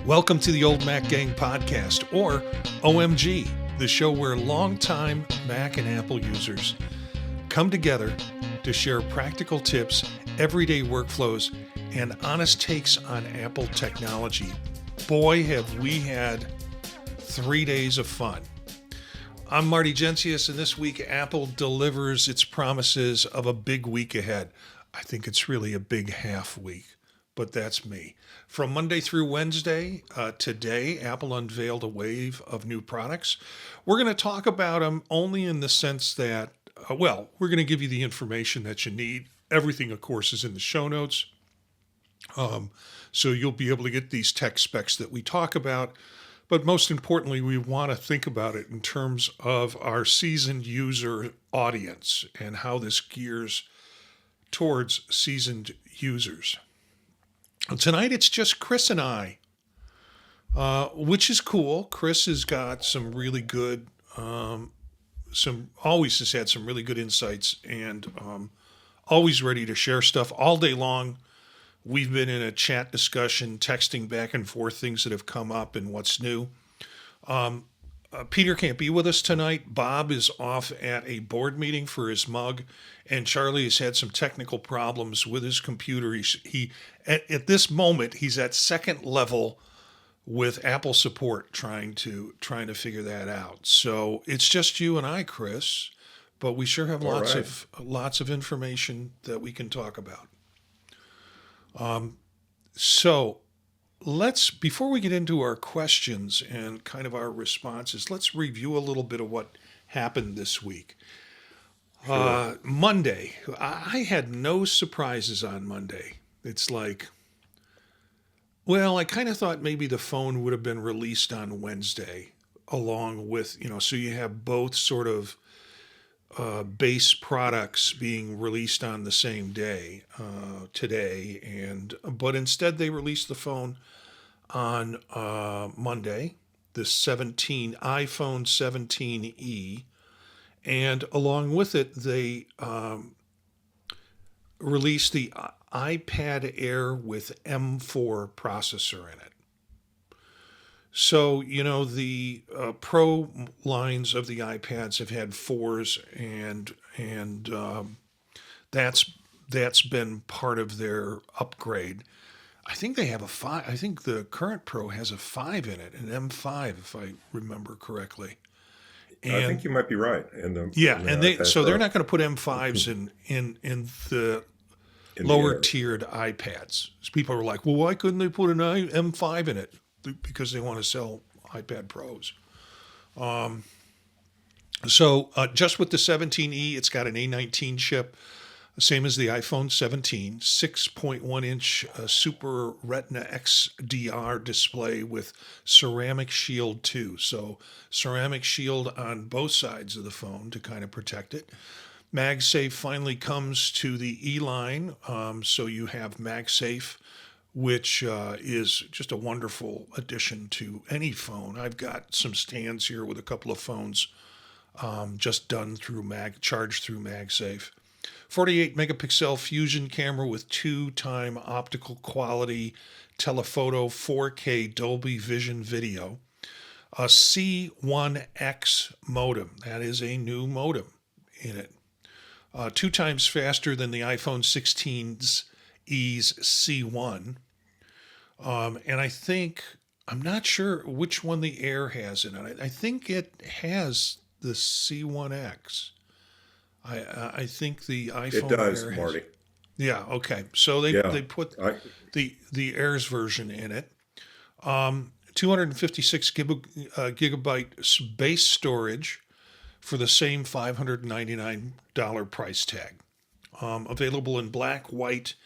Welcome to the Old Mac Gang podcast, or OMG, the show where longtime Mac and Apple users come together to share practical tips, everyday workflows, and honest takes on Apple technology. Boy, have we had 3 days of fun. I'm Marty, and this week Apple delivers its promises of a big week ahead. I think it's really a big half week, but that's me. From Monday through Wednesday, today, Apple unveiled a wave of new products. We're going to talk about them only in the sense that, we're going to give you the information that you need. Everything, of course, is in the show notes. So you'll be able to get these tech specs that we talk about. But most importantly, we want to think about it in terms of our seasoned user audience and how this gears towards seasoned users. Tonight, it's just Chris and I, which is cool. Chris has got some really good, always has had some really good insights and always ready to share stuff all day long. We've been in a chat discussion, texting back and forth things that have come up and what's new. Peter can't be with us tonight. Bob is off at a board meeting for his mug, and Charlie has had some technical problems with his computer. At this moment, he's at second level with Apple support, trying to figure that out. So it's just you and I, Chris, but we sure have lots of information that we can talk about. So before we get into our questions and kind of our responses, let's review a little bit of what happened this week. Sure. Monday, I had no surprises on Monday. It's like, I kind of thought maybe the phone would have been released on Wednesday along with, so you have both sort of base products being released on the same day today, but instead they released the phone on Monday, the iPhone 17e, and along with it they released the iPad Air with M4 processor in it. So, the Pro lines of the iPads have had 4s, and that's been part of their upgrade. I think they have a 5. I think the current Pro has a 5 in it, an M5, if I remember correctly. And I think you might be right. They're not going to put M5s in the lower tiered iPads. People are like, well, why couldn't they put an M5 in it? Because they want to sell iPad Pros. So just with the 17e, it's got an A19 chip, same as the iPhone 17, 6.1-inch Super Retina XDR display with ceramic shield too. So ceramic shield on both sides of the phone to kind of protect it. MagSafe finally comes to the E line, so you have MagSafe, which is just a wonderful addition to any phone. I've got some stands here with a couple of phones just done charged through MagSafe. 48 megapixel fusion camera with 2-time optical-quality telephoto 4K Dolby Vision video. A C1X modem. That is a new modem in it. 2 times faster than the iPhone 16's C1. And I'm not sure which one the Air has in it. I think it has the C1X. I think the iPhone it does, Air Marty. Yeah, okay. So they put the Air's version in it. 256 gigabyte base storage for the same $599 price tag. Available in black, white,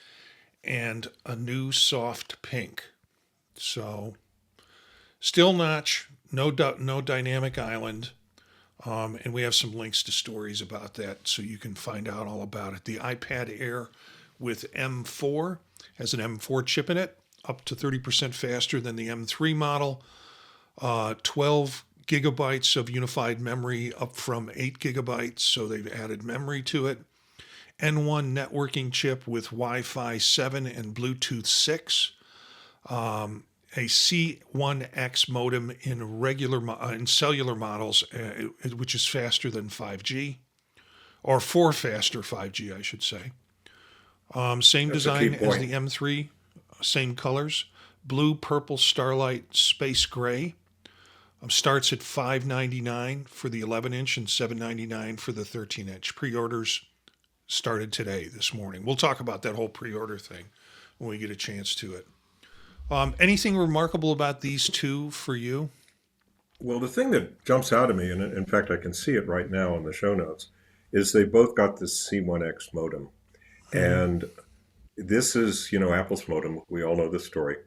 and a new soft pink. So still notch, no dynamic island. And we have some links to stories about that so you can find out all about it. The iPad Air with M4 has an M4 chip in it, up to 30% faster than the M3 model. 12 gigabytes of unified memory, up from 8 gigabytes, so they've added memory to it. N1 networking chip with Wi-Fi 7 and Bluetooth 6. a C1X modem in in cellular models, which is faster than 5G, or for faster 5G, I should say. Same That's a key design as the point. M3, same colors, blue, purple, starlight, space gray. Starts at $599 for the 11-inch and $799 for the 13-inch. Pre-orders started today, this morning. We'll talk about that whole pre-order thing when we get a chance to it. Anything remarkable about these two for you? Well, the thing that jumps out at me, and in fact, I can see it right now in the show notes, is they both got this C1X modem. Mm-hmm. And this is, Apple's modem. We all know this story.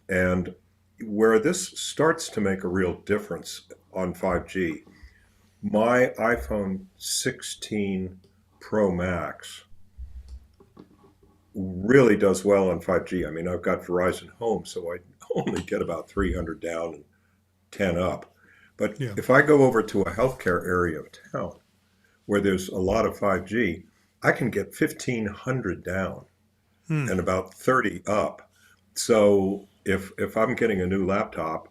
And where this starts to make a real difference on 5G, my iPhone 16 Pro Max really does well on 5G. I mean, I've got Verizon Home, so I only get about 300 down and 10 up. But Yeah. if I go over to a healthcare area of town where there's a lot of 5G, I can get 1,500 down Hmm. and about 30 up. So if I'm getting a new laptop,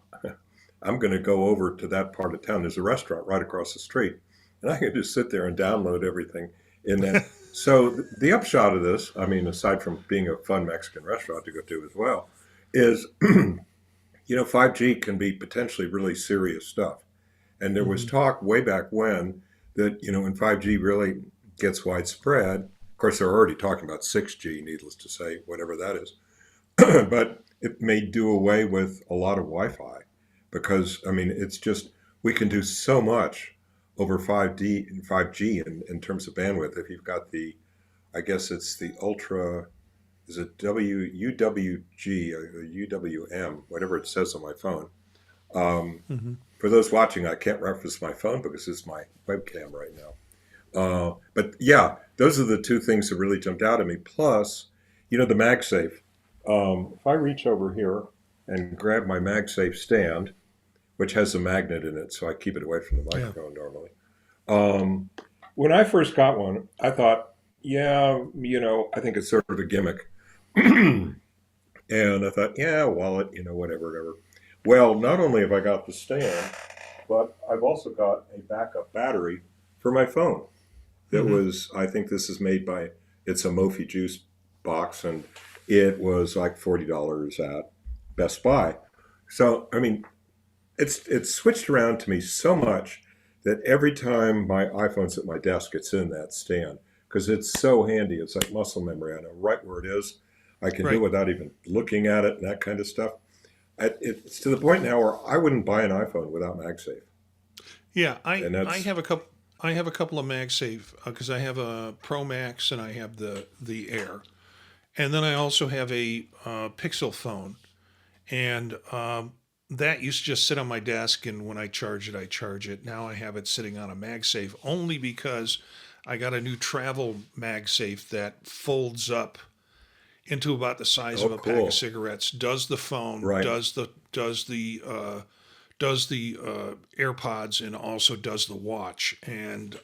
I'm going to go over to that part of town. There's a restaurant right across the street, and I can just sit there and download everything in that. So the upshot of this, I mean, aside from being a fun Mexican restaurant to go to as well, is 5G can be potentially really serious stuff. And there was Mm-hmm. talk way back when that, when 5G really gets widespread, of course, they're already talking about 6G, needless to say, whatever that is, but it may do away with a lot of Wi-Fi because, I mean, it's just, we can do so much over 5G in terms of bandwidth. If you've got I guess it's the ultra, is it UWG or UWM, whatever it says on my phone. Um, Mm-hmm. for those watching, I can't reference my phone because it's my webcam right now. But yeah, those are the two things that really jumped out at me. Plus, the MagSafe. If I reach over here and grab my MagSafe stand, which has a magnet in it, so I keep it away from the Yeah. microphone normally. When I first got one, I thought, yeah, I think it's sort of a gimmick. And I thought, yeah, wallet, whatever. Well, not only have I got the stand, but I've also got a backup battery for my phone. That Mm-hmm. was, I think this is made by, it's a Mophie Juice box, and it was like $40 at Best Buy. So, I mean, it's switched around to me so much that every time my iPhone's at my desk, it's in that stand because it's so handy. It's like muscle memory. I know right where it is. I can do it Right. without even looking at it and that kind of stuff. It's to the point now where I wouldn't buy an iPhone without MagSafe, Yeah. and I that's have a couple. I have a couple of MagSafe because I have a Pro Max and I have the Air, and then I also have a Pixel phone, and that used to just sit on my desk, and when I charge it, I charge it. Now I have it sitting on a MagSafe only because I got a new travel MagSafe that folds up into about the size oh of a pack of cool, cigarettes. Does the phone, right? does the AirPods, and also does the watch. And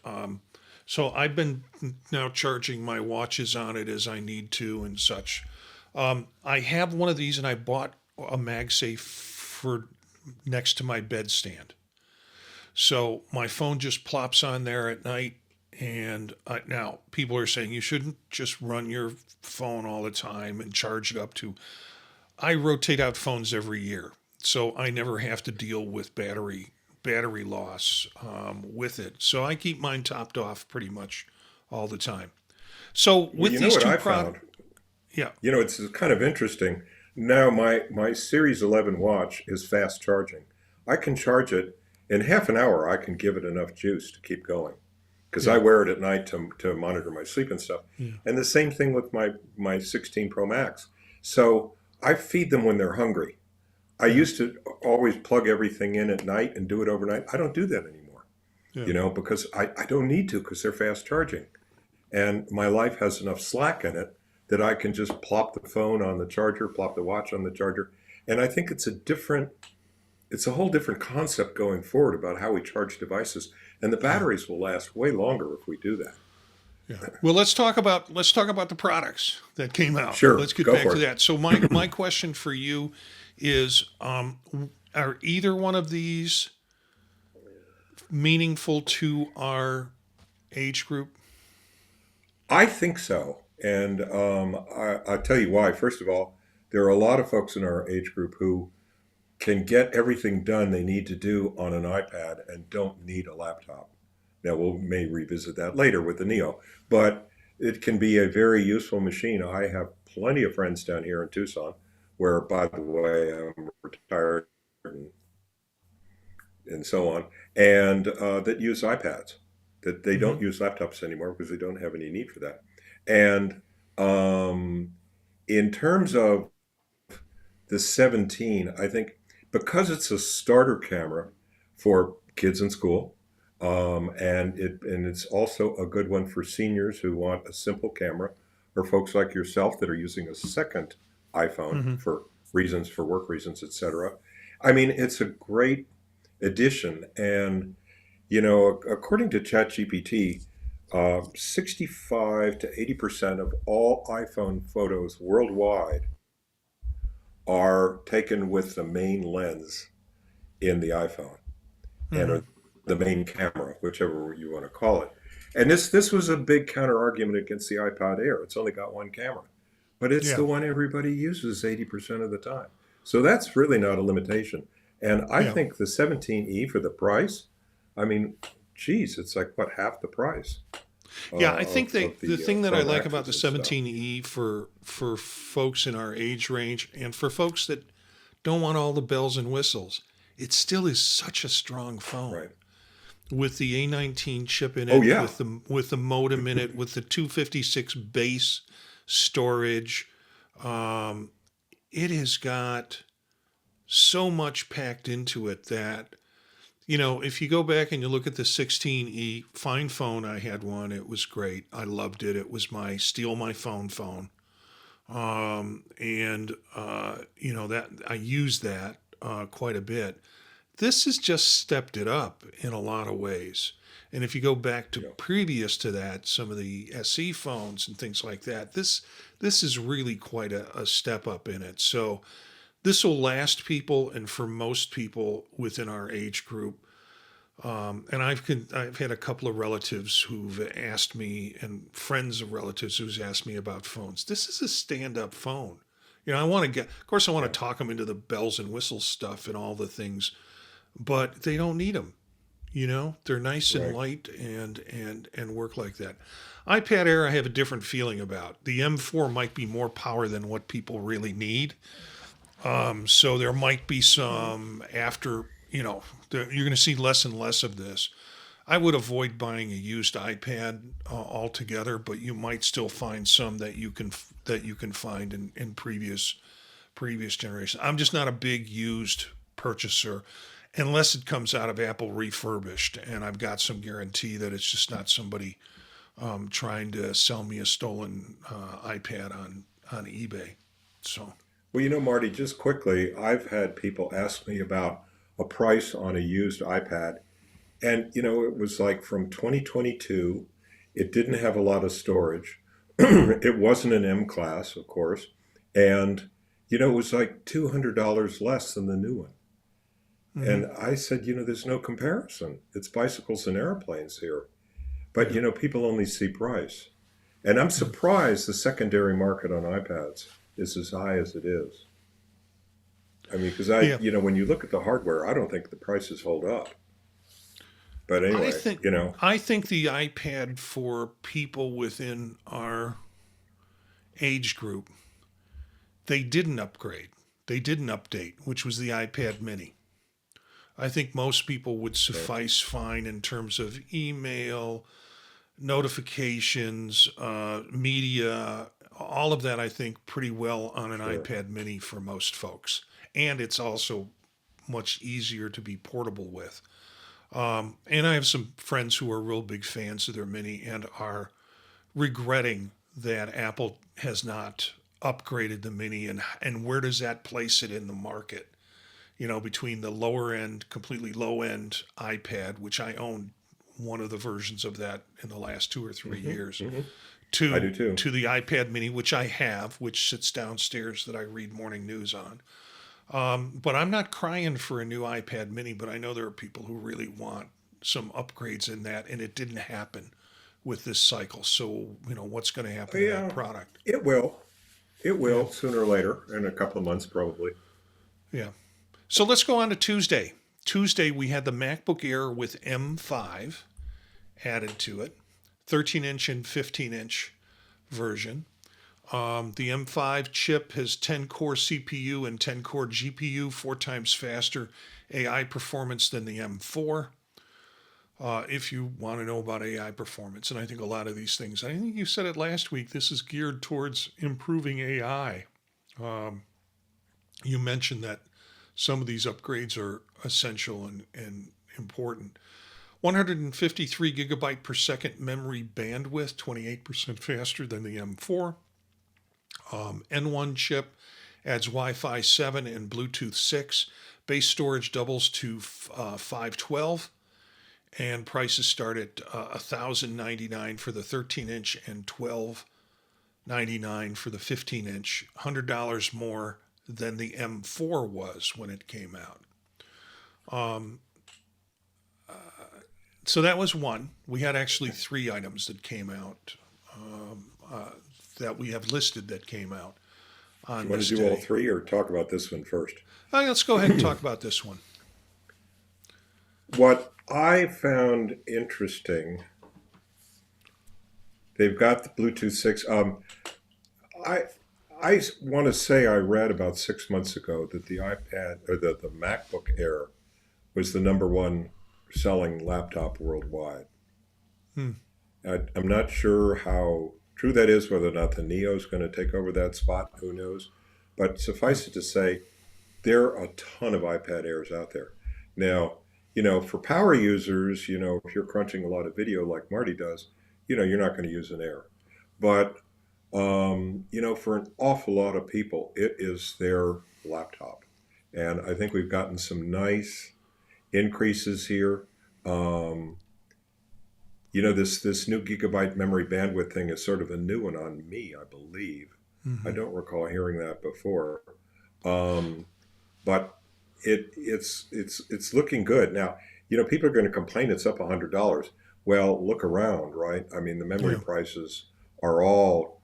so I've been now charging my watches on it as I need to and such. I have one of these, and I bought a MagSafe for next to my bedstand. So my phone just plops on there at night. And now people are saying you shouldn't just run your phone all the time and charge it up to. I rotate out phones every year, so I never have to deal with battery loss with it. So I keep mine topped off pretty much all the time. So Well, with you know these what two I product, found? yeah, It's kind of interesting. Now my Series 11 watch is fast charging. I can charge it in half an hour. I can give it enough juice to keep going because I yeah, wear it at night to monitor my sleep and stuff. yeah, And the same thing with my 16 Pro Max. So I feed them when they're hungry. I yeah, used to always plug everything in at night and do it overnight. I don't do that anymore, yeah, because I don't need to because they're fast charging. And my life has enough slack in it that I can just plop the phone on the charger, plop the watch on the charger. And I think it's a whole different concept going forward about how we charge devices. And the yeah. batteries will last way longer if we do that. Yeah. Well, let's talk about the products that came out. Sure, Let's get go back for to it. that. So my question for you is, are either one of these meaningful to our age group? I think so. And I'll tell you why. First of all, there are a lot of folks in our age group who can get everything done they need to do on an iPad and don't need a laptop. Now, we may revisit that later with the Neo, but it can be a very useful machine. I have plenty of friends down here in Tucson, where, by the way, I'm retired and so on, and that use iPads, that they Mm-hmm. don't use laptops anymore because they don't have any need for that. And in terms of the 17, I think because it's a starter camera for kids in school, and it's also a good one for seniors who want a simple camera, or folks like yourself that are using a second iPhone Mm-hmm. for reasons, for work reasons, etc. I mean, it's a great addition, and according to ChatGPT, 65 to 80% of all iPhone photos worldwide are taken with the main lens in the iPhone and Mm-hmm. or the main camera, whichever you want to call it. And this was a big counter argument against the iPod Air. It's only got one camera, but it's Yeah. the one everybody uses 80% of the time. So that's really not a limitation. And I Yeah. think the 17E for the price, I mean, geez, it's like what, half the price Yeah, I think of the the thing that I Pro like about Maxes the and stuff. 17E for folks in our age range and for folks that don't want all the bells and whistles, it still is such a strong phone Right. with the A19 chip in Oh it, yeah. with the modem in it, with the 256 base storage. Um, it has got so much packed into it that if you go back and you look at the 16E, fine phone, I had one. It was great. I loved it. It was my steal my phone. And that I used that quite a bit. This has just stepped it up in a lot of ways. And if you go back to Yeah. previous to that, some of the SE phones and things like that, this is really quite a step up in it. So this will last people, and for most people within our age group. And I've had a couple of relatives who've asked me, and friends of relatives who's asked me about phones. This is a stand-up phone. I want to of course, I want Yeah. to talk them into the bells and whistles stuff and all the things, but they don't need them. They're nice and Right. light and work like that. iPad Air, I have a different feeling about. The M4 might be more power than what people really need. So there might be some after, you're going to see less and less of this. I would avoid buying a used iPad altogether, but you might still find some that you can find in previous generations. I'm just not a big used purchaser unless it comes out of Apple refurbished, and I've got some guarantee that it's just not somebody trying to sell me a stolen iPad on eBay. So Well, Marty, just quickly, I've had people ask me about a price on a used iPad. And, it was like from 2022. It didn't have a lot of storage. It wasn't an M class, of course. And, it was like $200 less than the new one. hmm And I said, there's no comparison. It's bicycles and airplanes here. But, yeah, people only see price. And I'm yeah, surprised the secondary market on iPads is as high as it is. I mean, because yeah. when you look at the hardware, I don't think the prices hold up. But I anyway, think I think the iPad for people within our age group, they didn't upgrade. They didn't update, which was the iPad Mini. I think most people would right, suffice fine in terms of email, notifications, media, all of that. I think pretty well on an sure, iPad Mini for most folks, and it's also much easier to be portable with. And I have some friends who are real big fans of their Mini and are regretting that Apple has not upgraded the Mini, and where does that place it in the market? Between the lower end, completely low end iPad, which I own one of the versions of that in the last 2 or 3 years. Mm-hmm. I To do too. to the iPad Mini, which I have, which sits downstairs that I read morning news on. But I'm not crying for a new iPad Mini, but I know there are people who really want some upgrades in that, and it didn't happen with this cycle. So, what's going to happen to that Yeah, product? it will. It Yeah, will sooner or later, in a couple of months probably. yeah. So let's go on to Tuesday. Tuesday, we had the MacBook Air with M5 added to it, 13-inch and 15-inch version. The M5 chip has 10-core CPU and 10-core GPU, 4 times faster AI performance than the M4. If you want to know about AI performance, and I think a lot of these things, I think you said it last week, this is geared towards improving AI. You mentioned that some of these upgrades are essential and important. 153 gigabyte per second memory bandwidth, 28% faster than the M4. N1 chip adds Wi-Fi 7 and Bluetooth 6. Base storage doubles to 512, and prices start at $1,099 for the 13-inch and $1,299 for the 15-inch. $100 more than the M4 was when it came out. So that was one. We had actually 3 items that came out that we have listed that came out Do on you want this to do all day. 3 or talk about this one first? Let's go ahead and talk about this one. What I found interesting, they've got the Bluetooth 6. I I want to say I read about 6 months ago that the iPad or the MacBook Air was the number one selling laptop worldwide. Hmm. I'm not sure how true that is, whether or not the Neo is going to take over that spot. Who knows? But suffice it to say, there are a ton of iPad Airs out there. Now, for power users, if you're crunching a lot of video like Marty does, you're not going to use an Air. But, for an awful lot of people, it is their laptop. And I think we've gotten some nice increases here. This new gigabyte memory bandwidth thing is sort of a new one on me, I believe. I Mm-hmm. don't recall hearing that before. But it's looking good. Now, people are going to complain it's up $100. Well, look around, right? I mean, the memory Yeah. prices are all,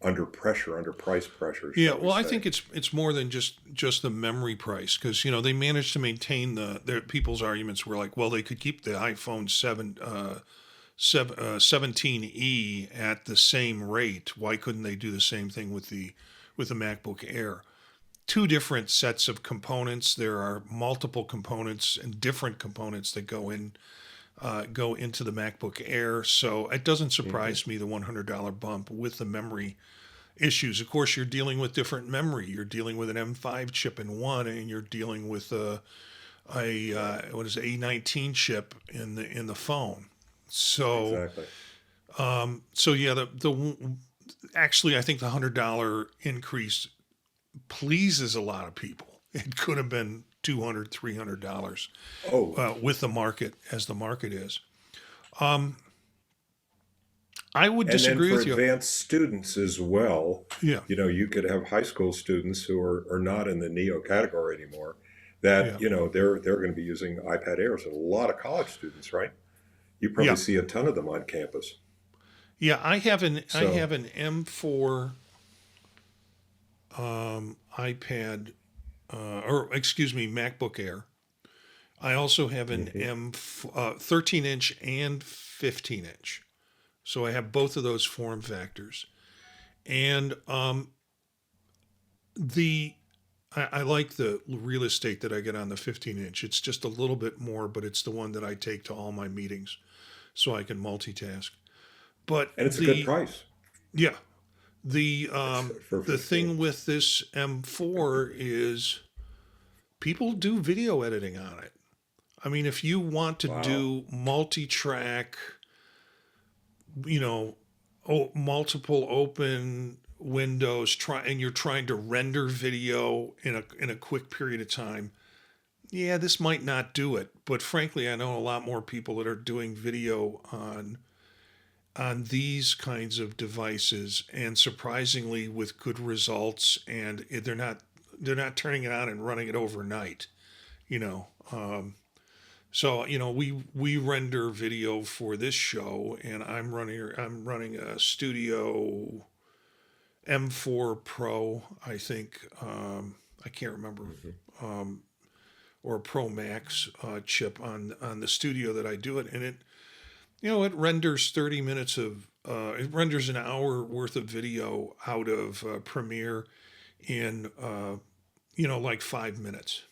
under pressure, under price pressure, Yeah, shall we well, I say. think it's more than just the memory price because they managed to maintain their people's arguments were like, well, they could keep the iPhone 17e at the same rate. Why couldn't they do the same thing with the MacBook Air? Two different sets of components. There are multiple components and different components that go into the MacBook Air. So it doesn't Hmm. surprise me the $100 bump with the memory issues. Of course, you're dealing with different memory. You're dealing with an M5 chip in one, and you're dealing with Right. what is it, A19 chip in the phone. So Exactly. so yeah, the actually I think the $100 increase pleases a lot of people. It could have been $200, $300 Oh, with the market as the market is. Um, I would and then disagree for with you. advanced students as well, Yeah, you could have high school students who are not in the Neo category anymore that, yeah, they're going to be using iPad Airs. And a lot of college students, right? You probably yeah, see a ton of them on campus. yeah. I So, have an M4 iPad, or excuse me, MacBook Air. I also have an mhm. 13-inch and 15-inch. So I have both of those form factors. And the I like the real estate that I get on the 15-inch. It's just a little bit more, but it's the one that I take to all my meetings so I can multitask. But And it's a good price. yeah, It's for the 15. thing with this M4 is people do video editing on it. I mean, if you want to Wow. do multi-track, you know, multiple open windows, and you're trying to render video in a quick period of time, yeah, this might not do it, but frankly, I know a lot more people that are doing video on these kinds of devices, and surprisingly with good results, and they're not turning it on and running it overnight, you know. So we render video for this show, and I'm running a Studio M4 Pro, I think. I can't remember, or Pro Max chip on the studio that I do it, and it renders 30 minutes of it renders an hour worth of video out of Premiere in like 5 minutes.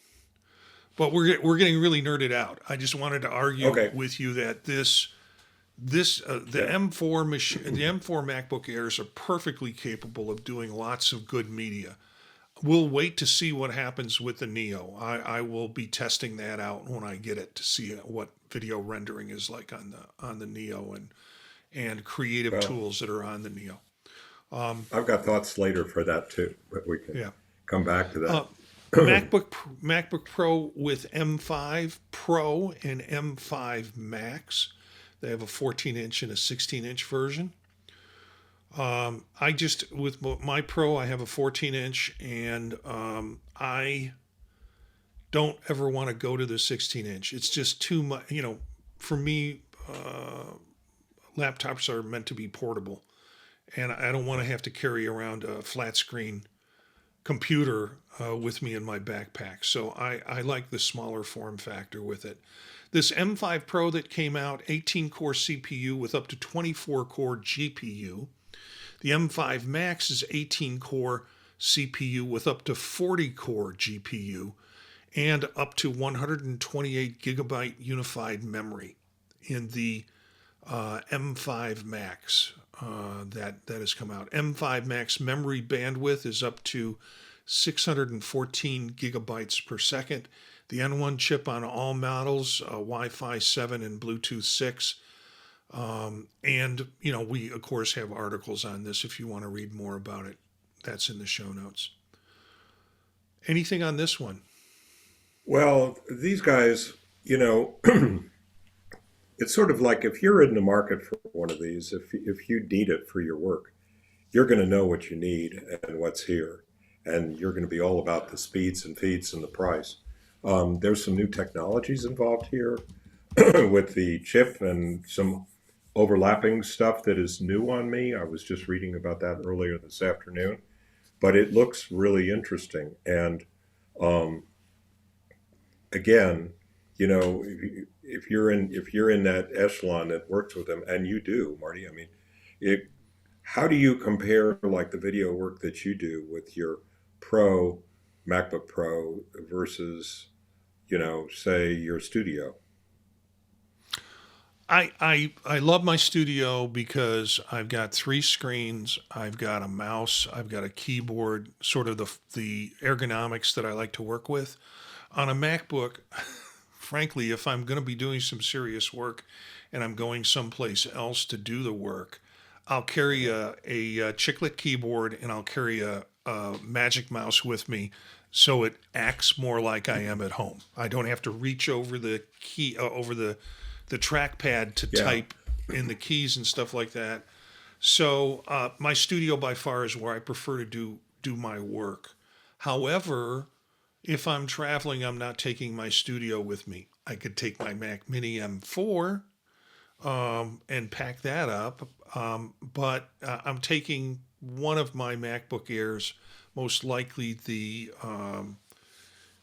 But we're getting really nerded out. I just wanted to argue Okay. with you that the Yeah. M4 machine, the M4 MacBook Airs are perfectly capable of doing lots of good media. We'll wait to see what happens with the Neo. I will be testing that out when I get it to see what video rendering is like on the Neo and creative Well, tools that are on the Neo. I've got thoughts later for that too, but we can Yeah. come back to that. Uh, MacBook Pro with M5 Pro and M5 Max. They have a 14-inch and a 16-inch version. I just with my Pro, I have a 14-inch, and I don't ever want to go to the 16-inch. It's just too much. For me, laptops are meant to be portable, and I don't want to have to carry around a flat screen computer with me in my backpack. So I like the smaller form factor with it. This M5 Pro that came out, 18-core CPU with up to 24-core GPU. The M5 Max is 18-core CPU with up to 40-core GPU and up to 128 gigabyte unified memory in the M5 Max that has come out. M5 Max memory bandwidth is up to 614 gigabytes per second. The N1 chip on all models, Wi-Fi 7 and Bluetooth 6. And we of course have articles on this if you want to read more about it. That's in the show notes. Anything on this one? Well, these guys, it's sort of like if you're in the market for one of these, if you need it for your work, you're going to know what you need and what's here, and you're going to be all about the speeds and feeds and the price. There's some new technologies involved here with the chip and some overlapping stuff that is new on me. I was just reading about that earlier this afternoon, but it looks really interesting. And again, if you're in that echelon that works with them, and you do, Marty, I mean, how do you compare like the video work that you do with your Pro MacBook Pro versus, say your studio? I love my studio because I've got 3 screens, I've got a mouse, I've got a keyboard, sort of the ergonomics that I like to work with. On a MacBook, frankly, if I'm going to be doing some serious work and I'm going someplace else to do the work, I'll carry a chiclet keyboard and I'll carry a Magic Mouse with me, so it acts more like I am at home. I don't have to reach over the key over the trackpad to Yeah. type in the keys and stuff like that. So my studio by far is where I prefer to do my work. However, if I'm traveling, I'm not taking my studio with me. I could take my Mac Mini M4 and pack that up, but I'm taking one of my MacBook Airs, most likely the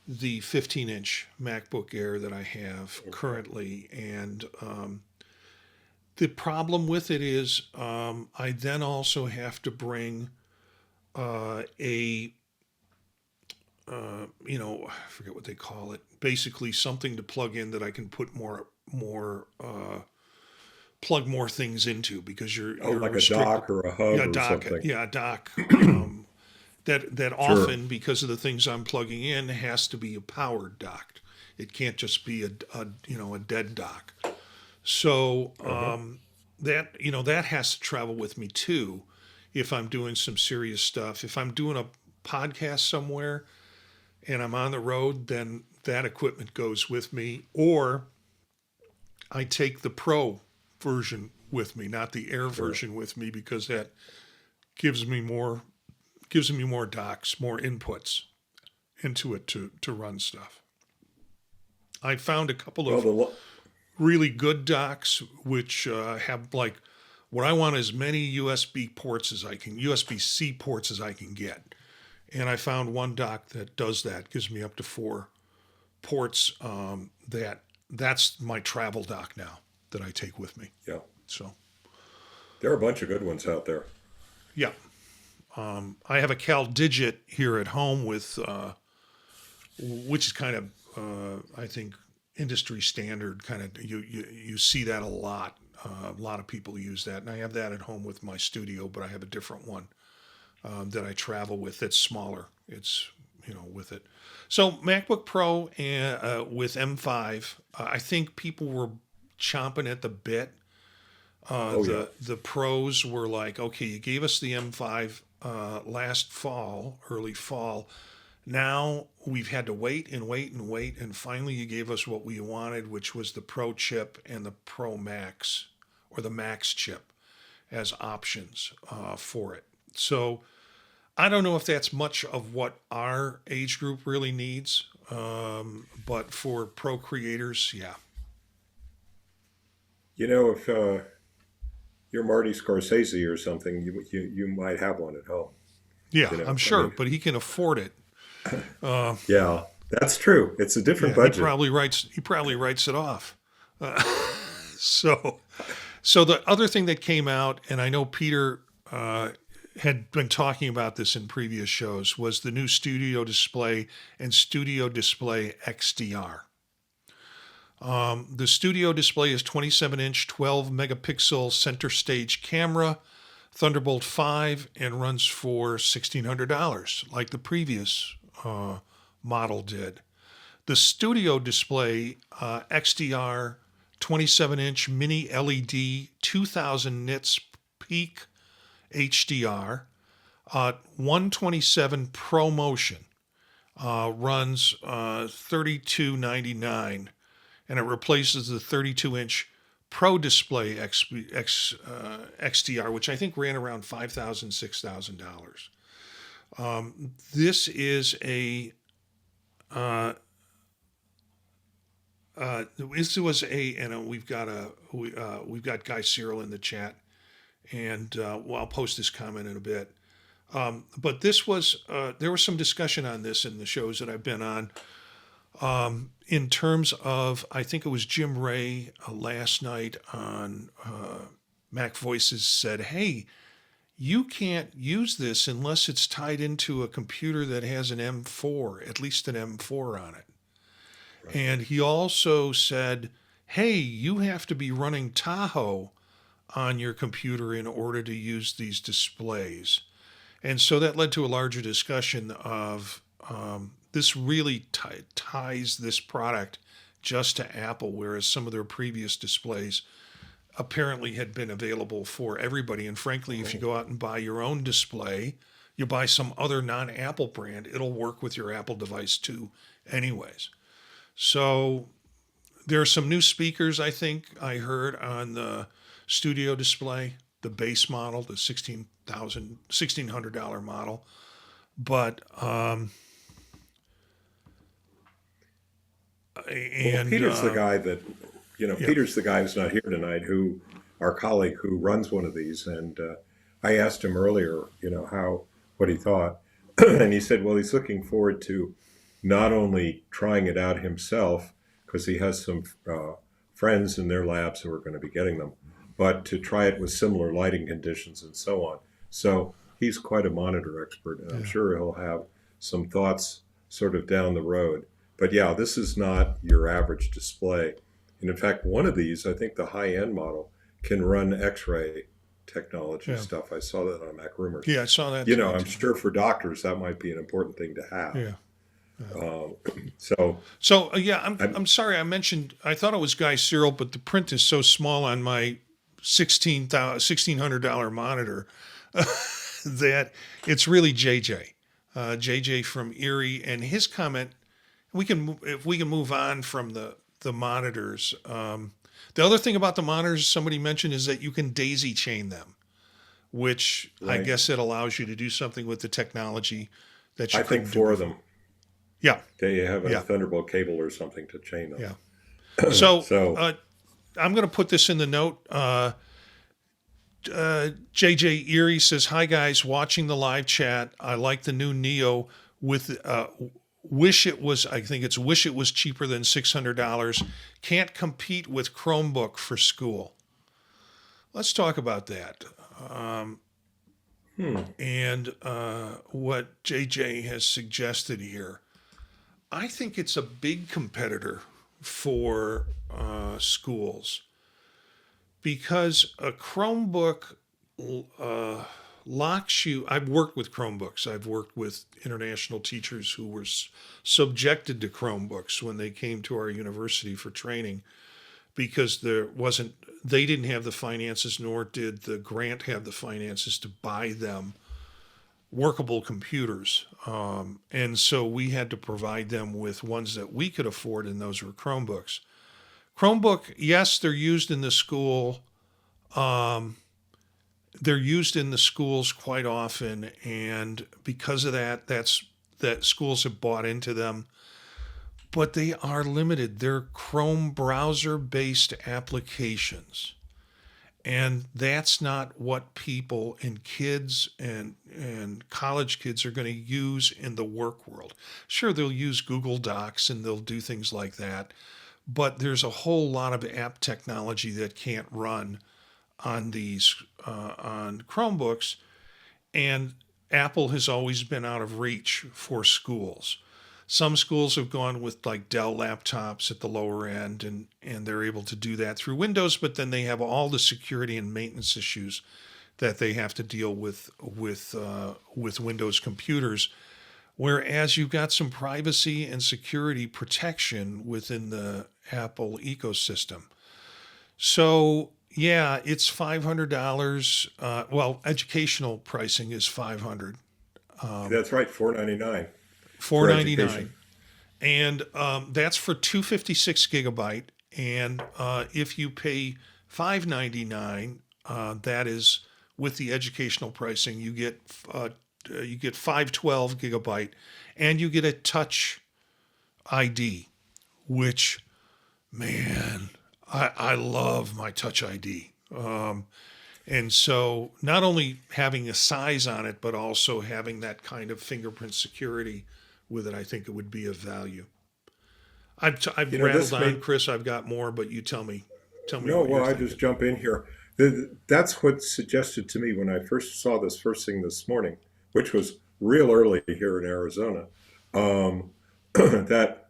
15-inch MacBook Air that I have currently, and the problem with it is I then also have to bring I forget what they call it. Basically, something to plug in that I can put plug more things into, because you're Like a restricted. dock or a hub Yeah, or dock. something. Yeah, dock. That Sure. often, because of the things I'm plugging in, has to be a powered dock. It can't just be a dead dock. So Uh-huh. that has to travel with me too, if I'm doing some serious stuff. If I'm doing a podcast somewhere and I'm on the road, then that equipment goes with me, or I take the Pro version with me, not the Air version with me, because that gives me more docks, more inputs into it to run stuff. I found a couple of really good docks which have like what I want as many USB-C ports as I can get. And I found one dock that does that, gives me up to 4 ports. That's my travel dock now that I take with me. Yeah. So there are a bunch of good ones out there. Yeah. I have a CalDigit here at home with, which is kind of, I think, industry standard. Kind of, you see that a lot. A lot of people use that, and I have that at home with my studio. But I have a different one that I travel with. That's smaller. It's with it. So MacBook Pro and with M5, I think people were chomping at the bit. The pros were like, okay, you gave us the M5 last fall, early fall. Now we've had to wait, and finally you gave us what we wanted, which was the Pro chip and the Pro Max, or the Max chip, as options for it. So I don't know if that's much of what our age group really needs, but for pro creators, yeah. If you're Marty Scorsese or something, you might have one at home. Yeah, I'm sure, but he can afford it. Yeah, that's true. It's a different budget. He probably writes it off. So the other thing that came out, and I know Peter had been talking about this in previous shows, was the new Studio Display and Studio Display XDR. The Studio Display is 27-inch, 12-megapixel center stage camera, Thunderbolt 5, and runs for $1,600, like the previous model did. The Studio Display XDR 27-inch mini LED 2000 nits peak HDR 127 Pro Motion runs $32.99, and it replaces the 32-inch Pro Display XDR, which I think ran around $5,000, $6,000. This is a and we've got Guy Cyril in the chat, and I'll post this comment in a bit. But this was there was some discussion on this in the shows that I've been on. In terms of, I think it was Jim Ray last night on Mac Voices said, hey, you can't use this unless it's tied into a computer that has an M4, at least an M4 on it. Right. And he also said, hey, you have to be running Tahoe on your computer in order to use these displays. And so that led to a larger discussion of this really ties this product just to Apple, whereas some of their previous displays apparently had been available for everybody. And frankly, if you go out and buy your own display, you buy some other non-Apple brand, it'll work with your Apple device too anyways. So there are some new speakers, I think I heard on the Studio Display, the base model, the $1,600 model. But Peter's the guy that, Peter's the guy who's not here tonight, our colleague who runs one of these. And I asked him earlier, what he thought. And he said, well, he's looking forward to not only trying it out himself, because he has some friends in their labs who are going to be getting them, but to try it with similar lighting conditions and so on. So he's quite a monitor expert, and I'm sure he'll have some thoughts sort of down the road. But yeah, this is not your average display. And in fact, one of these, I think the high-end model, can run X-ray technology stuff. I saw that on Mac Rumors. Yeah, I saw that. I'm sure for doctors that might be an important thing to have. Yeah. I'm sorry. I thought it was Guy Cyril, but the print is so small on my $1,600 monitor that it's really JJ from Erie, and his comment. if we can move on from the monitors. The other thing about the monitors somebody mentioned is that you can daisy chain them, which I Right. guess it allows you to do something with the technology that you I think couldn't do four of before. them. Yeah, They have a yeah, Thunderbolt cable or something to chain yeah. them. So So I'm going to put this in the note. JJ Erie says, "Hi guys, watching the live chat. I like the new Neo with wish it was. I think it's wish it was cheaper than $600. Can't compete with Chromebook for school. Let's talk about that." hmm, And what JJ has suggested here, I think it's a big competitor for schools because a Chromebook uh, locks you. I've worked with Chromebooks. I've worked with international teachers who were subjected to Chromebooks when they came to our university for training because they didn't have the finances, nor did the grant have the finances to buy them workable computers. And so we had to provide them with ones that we could afford, and those were Chromebooks. Chromebook, yes, they're used in the school. They're used in the schools quite often, and because of that, that schools have bought into them. But they are limited. They're Chrome browser-based applications. And that's not what people and kids and college kids are going to use in the work world. Sure, they'll use Google Docs and they'll do things like that, but there's a whole lot of app technology that can't run on these on Chromebooks, and Apple has always been out of reach for schools. Some schools have gone with like Dell laptops at the lower end, and they're able to do that through Windows, but then they have all the security and maintenance issues that they have to deal with Windows computers. Whereas you've got some privacy and security protection within the Apple ecosystem. So yeah, it's $500. Well, educational pricing is 500, that's right, 499 four for ninety education. nine. And that's for 256 gigabyte. And if you pay $599, that is with the educational pricing. You get 512 gigabyte, and you get a Touch ID, which man, I love my Touch ID. And so not only having a size on it, but also having that kind of fingerprint security with it, I think it would be of value. I've rattled This on, made Chris. I've got more, but you tell me no. what you're Well, I just thinking. jump in here. That's what suggested to me when I first saw this first thing this morning, which was real early here in Arizona. Um, that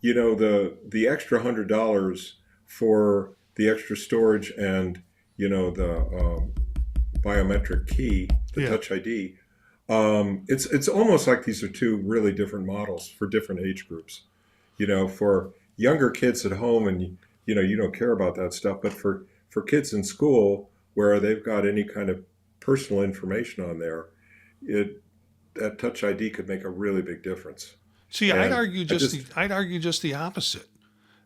the extra $100 for the extra storage and the biometric key, the Yeah. Touch ID. It's almost like these are two really different models for different age groups. For younger kids at home, and you don't care about that stuff, but for kids in school where they've got any kind of personal information on there, it that Touch ID could make a really big difference. See, And I just I'd argue just the opposite.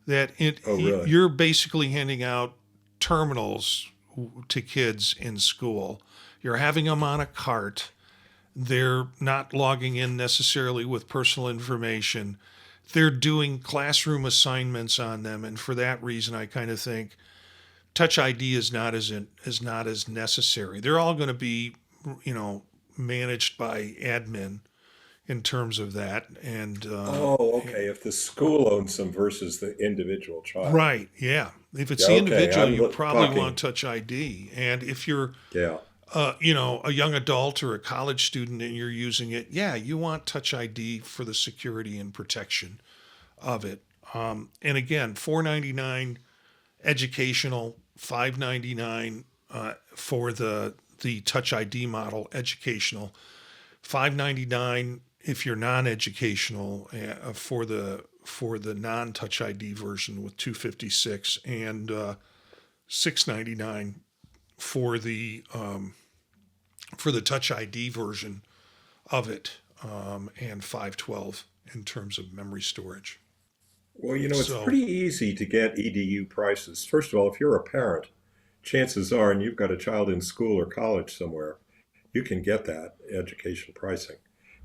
That oh really? you're basically handing out terminals to kids in school. You're having them on a cart. They're not logging in necessarily with personal information. They're doing classroom assignments on them, and for that reason, I kind of think Touch ID is not as necessary. They're all going to be, you know, managed by admin in terms of that, and Oh, okay. If the school owns them versus the individual child. right, yeah. If it's Yeah, the okay. individual, I'm you probably want talking. Touch ID, and if you're Yeah. you know, a young adult or a college student and you're using it, yeah, you want Touch ID for the security and protection of it. And again, 499 educational, 599 for the Touch ID model educational, 599 if you're non-educational for the non-Touch ID version with 256, and 699 for the Touch ID version of it, and 512 in terms of memory storage. Well, it's So, pretty easy to get EDU prices. First of all, if you're a parent, chances are, and you've got a child in school or college somewhere, you can get that education pricing.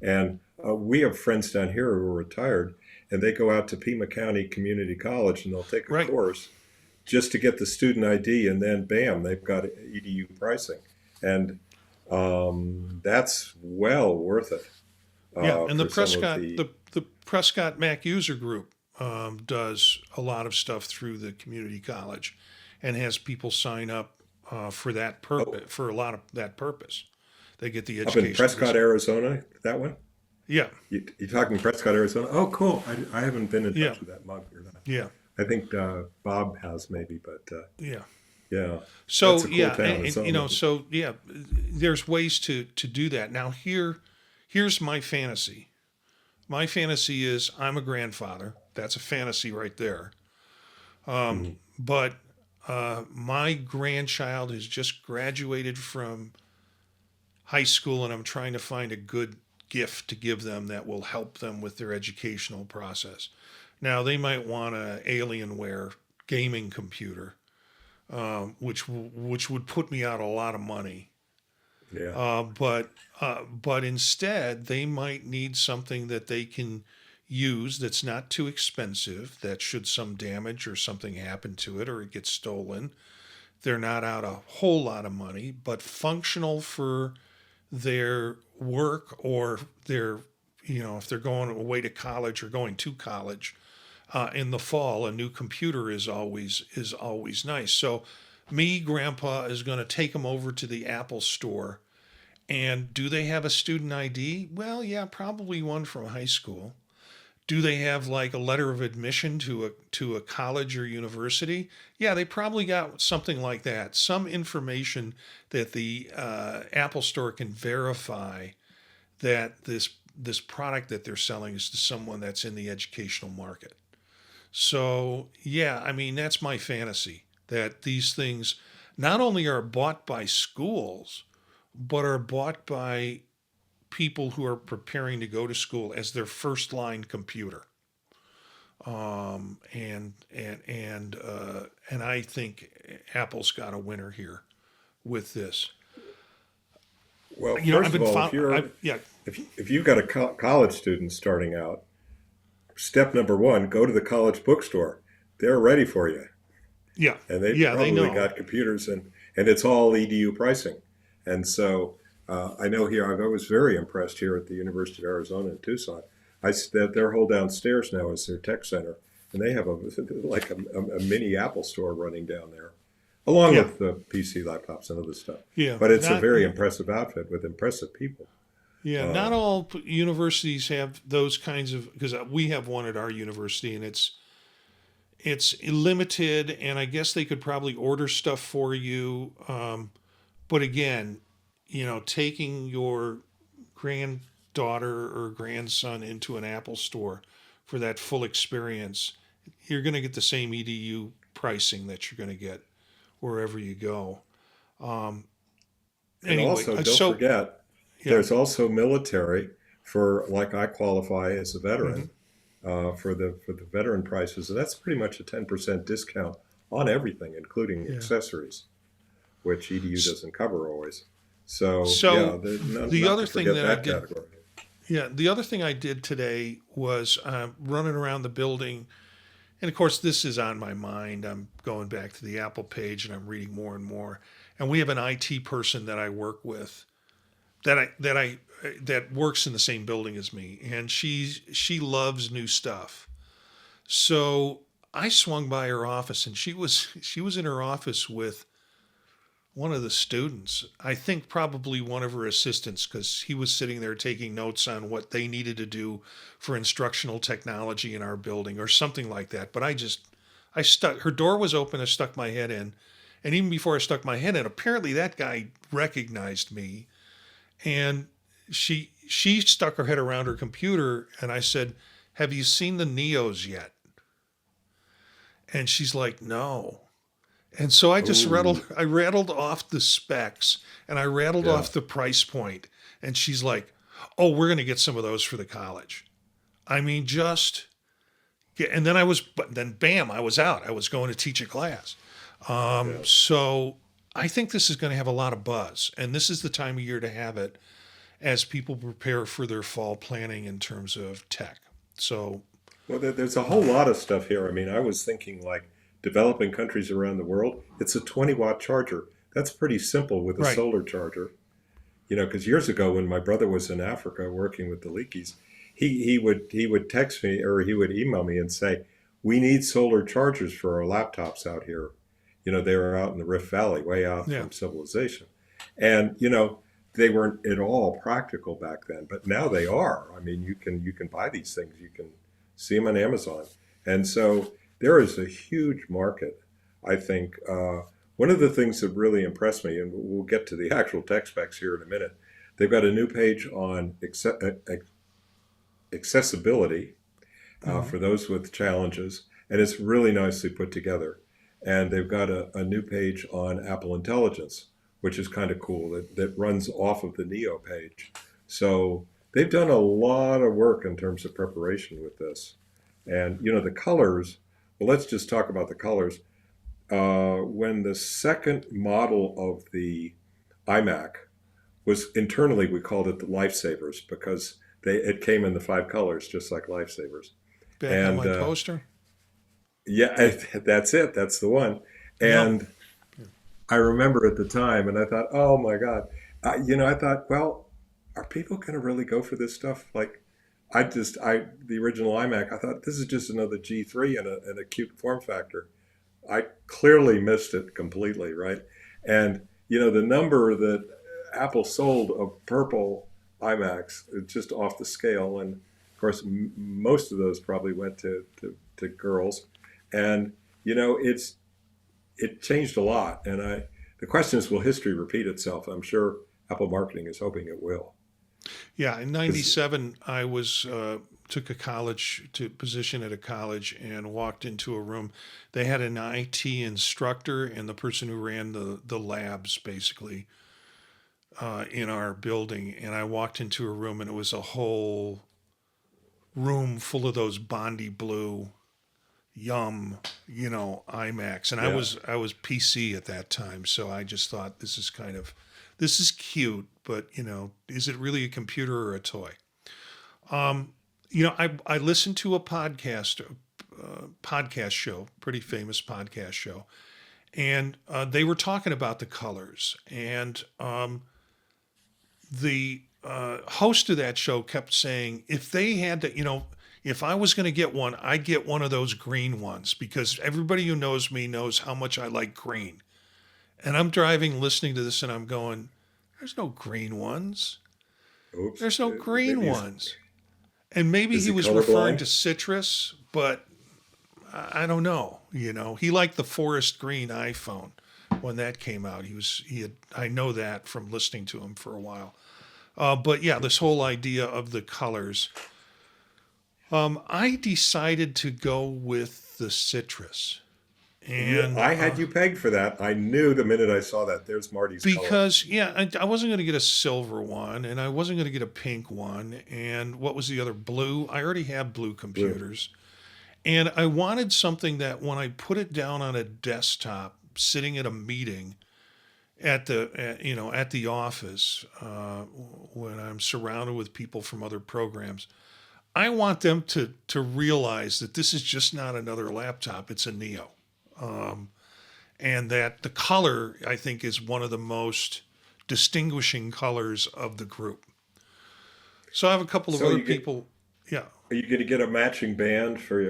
And we have friends down here who are retired, and they go out to Pima County Community College and they'll take a right. course just to get the student ID, and then bam, they've got EDU pricing. And that's well worth it Yeah, and for some of the. The Prescott Mac user group does a lot of stuff through the community college, and has people sign up for that Oh, purpose, for a lot of that purpose. They get the up in educational Prescott, visit. Arizona, that one? Yeah, You're talking Prescott, Arizona? Oh, cool. I haven't been in yeah, touch with that monk or that. yeah, I think Bob has maybe, but yeah. yeah, that's So a cool yeah, town. It's on the. so yeah, there's ways to do that. Now here's my fantasy. My fantasy is I'm a grandfather. That's a fantasy right there. Mhm. But my grandchild has just graduated from high school, and I'm trying to find a good gift to give them that will help them with their educational process. Now, they might want a Alienware gaming computer, which would put me out a lot of money. Yeah. But instead, they might need something that they can use that's not too expensive. That should some damage or something happen to it, or it gets stolen, they're not out a whole lot of money, but functional for their work or their, if they're going away to college or going to college in the fall. A new computer is always nice. So me, Grandpa, is going to take them over to the Apple store. And do they have a student ID? Well, yeah, probably one from high school. Do they have like a letter of admission to a college or university? Yeah, they probably got something like that. Some information that the Apple Store can verify that this product that they're selling is to someone that's in the educational market. So yeah, I mean that's my fantasy that these things not only are bought by schools, but are bought by people who are preparing to go to school as their first line computer. And I think Apple's got a winner here with this. Well, I've first of been all, found. Yeah, if you've got a college student starting out, step number one, go to the college bookstore. They're ready for you, yeah, and they've yeah. They probably know. got computers, and it's all EDU pricing. And so I know here I was very impressed here at the University of Arizona in Tucson. That their whole downstairs now is their tech center, and they have a mini Apple store running down there, along Yeah, with the PC laptops and other stuff. yeah. But it's a Not very impressive outfit with impressive people. yeah. Not Um, all universities have those kinds of because we have one at our university, and it's limited, and I guess they could probably order stuff for you. But again, taking your granddaughter or grandson into an Apple store for that full experience, you're going to get the same EDU pricing that you're going to get wherever you go. Um, and anyway, also, don't so forget, yeah, there's also military for like I qualify as a hmm veteran for the veteran prices, and that's pretty much a 10% discount on everything, including yeah. accessories, which EDU doesn't cover always. So yeah, So the not other to thing forget that I that did, category. yeah, the other thing I did today was running around the building. And of course, this is on my mind. I'm going back to the Apple page and I'm reading more and more. And we have an IT person that I work with that works in the same building as me, and she loves new stuff. So I swung by her office, and she was in her office with one of the students. I think probably one of her assistants, because he was sitting there taking notes on what they needed to do for instructional technology in our building or something like that. But I stuck, her door was open. I stuck my head in. And even before I stuck my head in, apparently that guy recognized me. And she stuck her head around her computer. And I said, "Have you seen the Neos yet?" And she's like, "No." And so Oh, I rattled off the specs and I rattled yeah. off the price point. And she's like, "Oh, we're going to get some of those for the college." I mean, just Yeah, and then bam, I was out. I was going to teach a class. Yeah. So I think this is going to have a lot of buzz, and this is the time of year to have it as people prepare for their fall planning in terms of tech. So, Well, there's a whole lot of stuff here. I mean, I was thinking like developing countries around the world, it's a 20-watt charger. That's pretty simple with a right. solar charger. Because years ago when my brother was in Africa working with the Leakeys, he would text me or he would email me and say, "We need solar chargers for our laptops out here." They were out in the Rift Valley, way out Yeah. from civilization, and they weren't at all practical back then, but now they are. I mean, you can buy these things, you can see them on Amazon, and so there is a huge market. I think one of the things that really impressed me, and we'll get to the actual tech specs here in a minute, they've got a new page on accessibility for those with challenges, and it's really nicely put together. And they've got a new page on Apple Intelligence, which is kind of cool, that runs off of the Neo page. So they've done a lot of work in terms of preparation with this. And, the colors, well, let's just talk about the colors. When the second model of the iMac was internally, we called it the Lifesavers because it came in the 5 colors, just like Lifesavers. Back on my poster. Yeah, that's it. That's the one. And I remember at the time, and I thought, oh my God, I thought, well, are people going to really go for this stuff? Like, the original iMac, I thought this is just another G3 and a cute form factor. I clearly missed it completely, right? And, the number that Apple sold of purple iMacs is just off the scale. And of course, most of those probably went to girls. And, it changed a lot. And the question is, will history repeat itself? I'm sure Apple marketing is hoping it will. Yeah, in '97, I was took a position at a college and walked into a room. They had an IT instructor and the person who ran the labs basically in our building. And I walked into a room and it was a whole room full of those Bondi blue iMacs. And I was PC at that time, so I just thought this is cute, but is it really a computer or a toy? I listened to a podcast show, pretty famous podcast show, and they were talking about the colors, and the host of that show kept saying if they had to, if I was going to get one, I'd get one of those green ones because everybody who knows me knows how much I like green. And I'm driving, listening to this, and I'm going, there's no green ones. Oops. There's no green ones. And maybe he was colorblind? referring to citrus, but I don't know. He liked the forest green iPhone when that came out. I know that from listening to him for a while. But yeah, this whole idea of the colors. I decided to go with the citrus. And I had you pegged for that. I knew the minute I saw that. There's Marty's because color. I wasn't going to get a silver one, and I wasn't going to get a pink one. And what was the other? Blue. I already have blue computers, and I wanted something that when I put it down on a desktop, sitting at a meeting, at the office, when I'm surrounded with people from other programs, I want them to realize that this is just not another laptop; it's a Neo. And that the color, I think, is one of the most distinguishing colors of the group. So I have a couple of other people. Yeah. Are you going to get a matching band for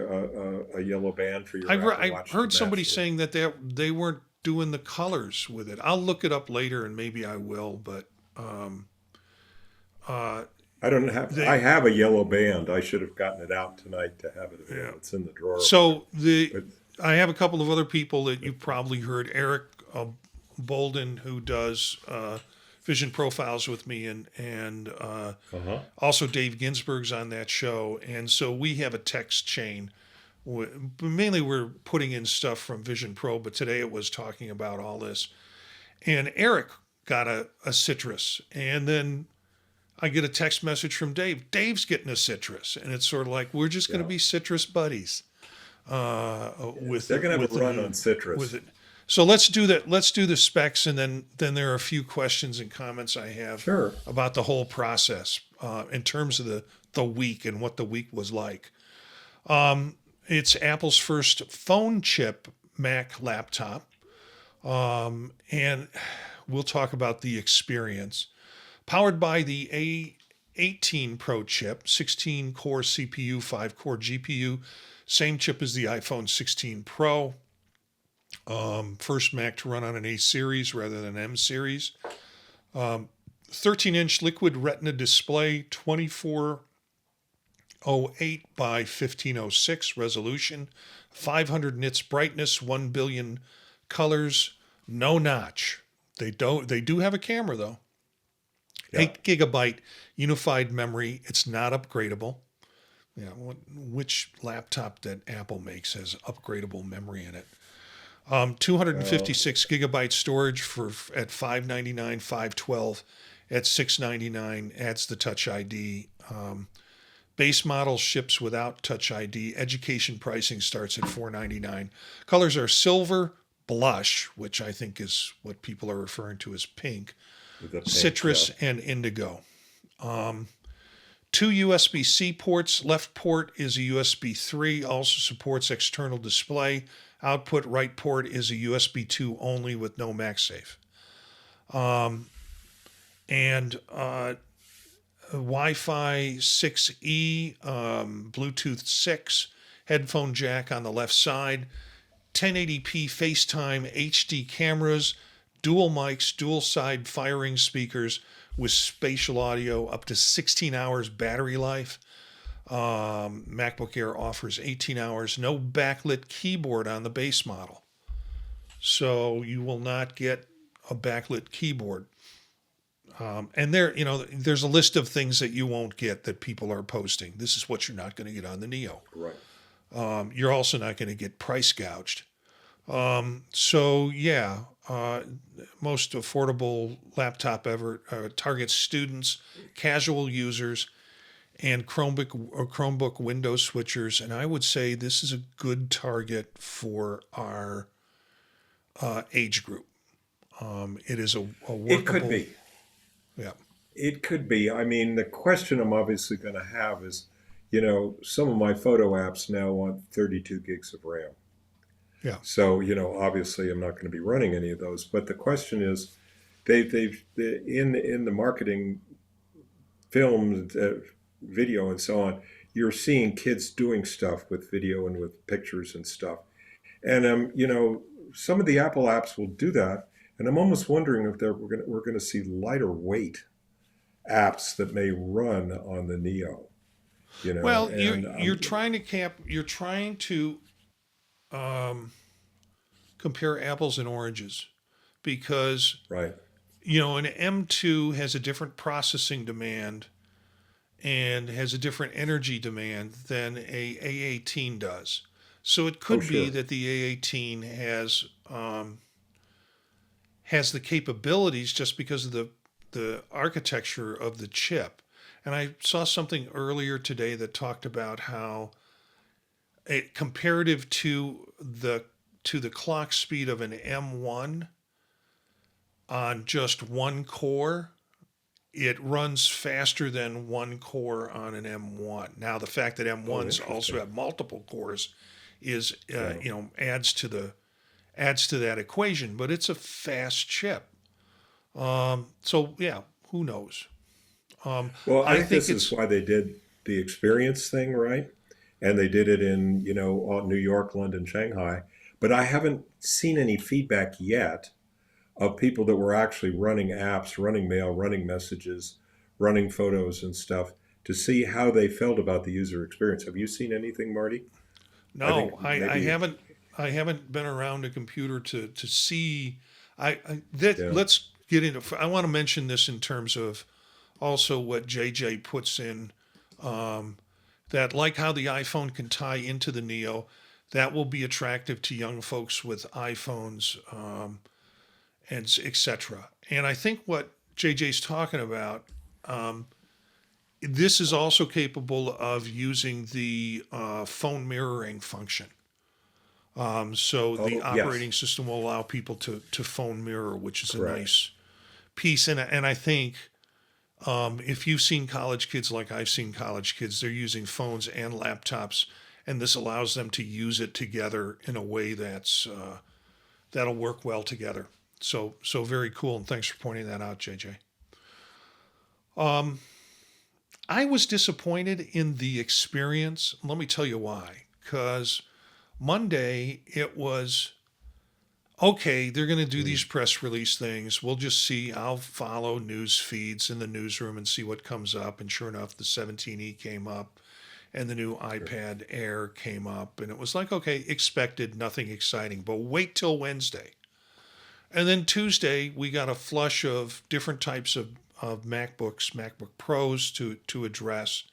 a yellow band for your Apple I Watch? heard somebody saying that they weren't doing the colors with it. I'll look it up later and maybe I will, but I don't have. I have a yellow band. I should have gotten it out tonight to have it available. Yeah. It's in the drawer. So I have a couple of other people that you've probably heard. Eric Bolden, who does vision profiles with me, and also Dave Ginsburg's on that show. And so we have a text chain. Mainly we're putting in stuff from Vision Pro, but today it was talking about all this. And Eric got a citrus, and then I get a text message from Dave. Dave's getting a citrus, and it's sort of like we're just going to be citrus buddies. They're going to have a run on with citrus. it. So let's do that. Let's do the specs, and then there are a few questions and comments I have Sure. about the whole process in terms of the week and what the week was like. It's Apple's first phone chip Mac laptop, and we'll talk about the experience. Powered by the A18 Pro chip, 16 core CPU, 5 core GPU, same chip as the iPhone 16 Pro. First Mac to run on an A series rather than M series. 13-inch liquid retina display, 2408 by 1506 resolution, 500 nits brightness, 1 billion colors, no notch. They do have a camera though. Yeah. 8 gigabyte unified memory. It's not upgradable. Which laptop that Apple makes has upgradable memory in it? 256 gigabyte storage at $599, $512 at $699. Adds the Touch ID. Base model ships without Touch ID. Education pricing starts at $499. Colors are silver, blush, which I think is what people are referring to as pink, citrus, and indigo. 2 USB-C ports. Left port is a USB 3, also supports external display. Output right port is a USB 2 only with no MagSafe. And Wi-Fi 6E, Bluetooth 6, headphone jack on the left side, 1080p FaceTime HD cameras, dual mics, dual side firing speakers with spatial audio, up to 16 hours battery life. MacBook Air offers 18 hours. No backlit keyboard on the base model. So you will not get a backlit keyboard. And there's a list of things that you won't get that people are posting. This is what you're not going to get on the Neo. Right. You're also not going to get price gouged. Most affordable laptop ever. Targets students, casual users, and Chromebook Windows switchers. And I would say this is a good target for our age group. It is a workable... It could be. Yeah. It could be. I mean, the question I'm obviously going to have is, some of my photo apps now want 32 gigs of RAM. Yeah. So, obviously I'm not going to be running any of those. But the question is, they've in the marketing, film, video, and so on, you're seeing kids doing stuff with video and with pictures and stuff. And some of the Apple apps will do that. And I'm almost wondering if we're going to see lighter weight apps that may run on the Neo. Well, you're trying to compare apples and oranges, because right. An M2 has a different processing demand and has a different energy demand than a A18 does. So it could be that the A18 has the capabilities just because of the architecture of the chip. And I saw something earlier today that talked about how comparative to the clock speed of an M1 on just one core, it runs faster than one core on an M1. Now, the fact that M1s also have multiple cores is adds to that equation, but it's a fast chip. Who knows? Well, I think this is why they did the experience thing, right? And they did it in, New York, London, Shanghai. But I haven't seen any feedback yet of people that were actually running apps, running mail, running messages, running photos and stuff to see how they felt about the user experience. Have you seen anything, Marty? No, I haven't. I haven't been around a computer to see. Let's get into. I want to mention this in terms of also what JJ puts in. That, like how the iPhone can tie into the Neo, that will be attractive to young folks with iPhones, and etc. And I think what JJ's talking about, this is also capable of using the phone mirroring function. So the Oh, yes, operating system will allow people to phone mirror, which is a correct. nice piece. And I think if you've seen college kids like I've seen college kids, they're using phones and laptops, and this allows them to use it together in a way that'll work well together. So very cool, and thanks for pointing that out, JJ. I was disappointed in the experience. Let me tell you why. Because Monday it was okay. They're going to do Mm, these press release things. We'll just see. I'll follow news feeds in the newsroom and see what comes up. And sure enough, the 17E came up, and the new sure. iPad Air came up, and it was like okay, expected, nothing exciting. But wait till Wednesday. And then Tuesday, we got a flush of different types of MacBooks, MacBook Pros to address,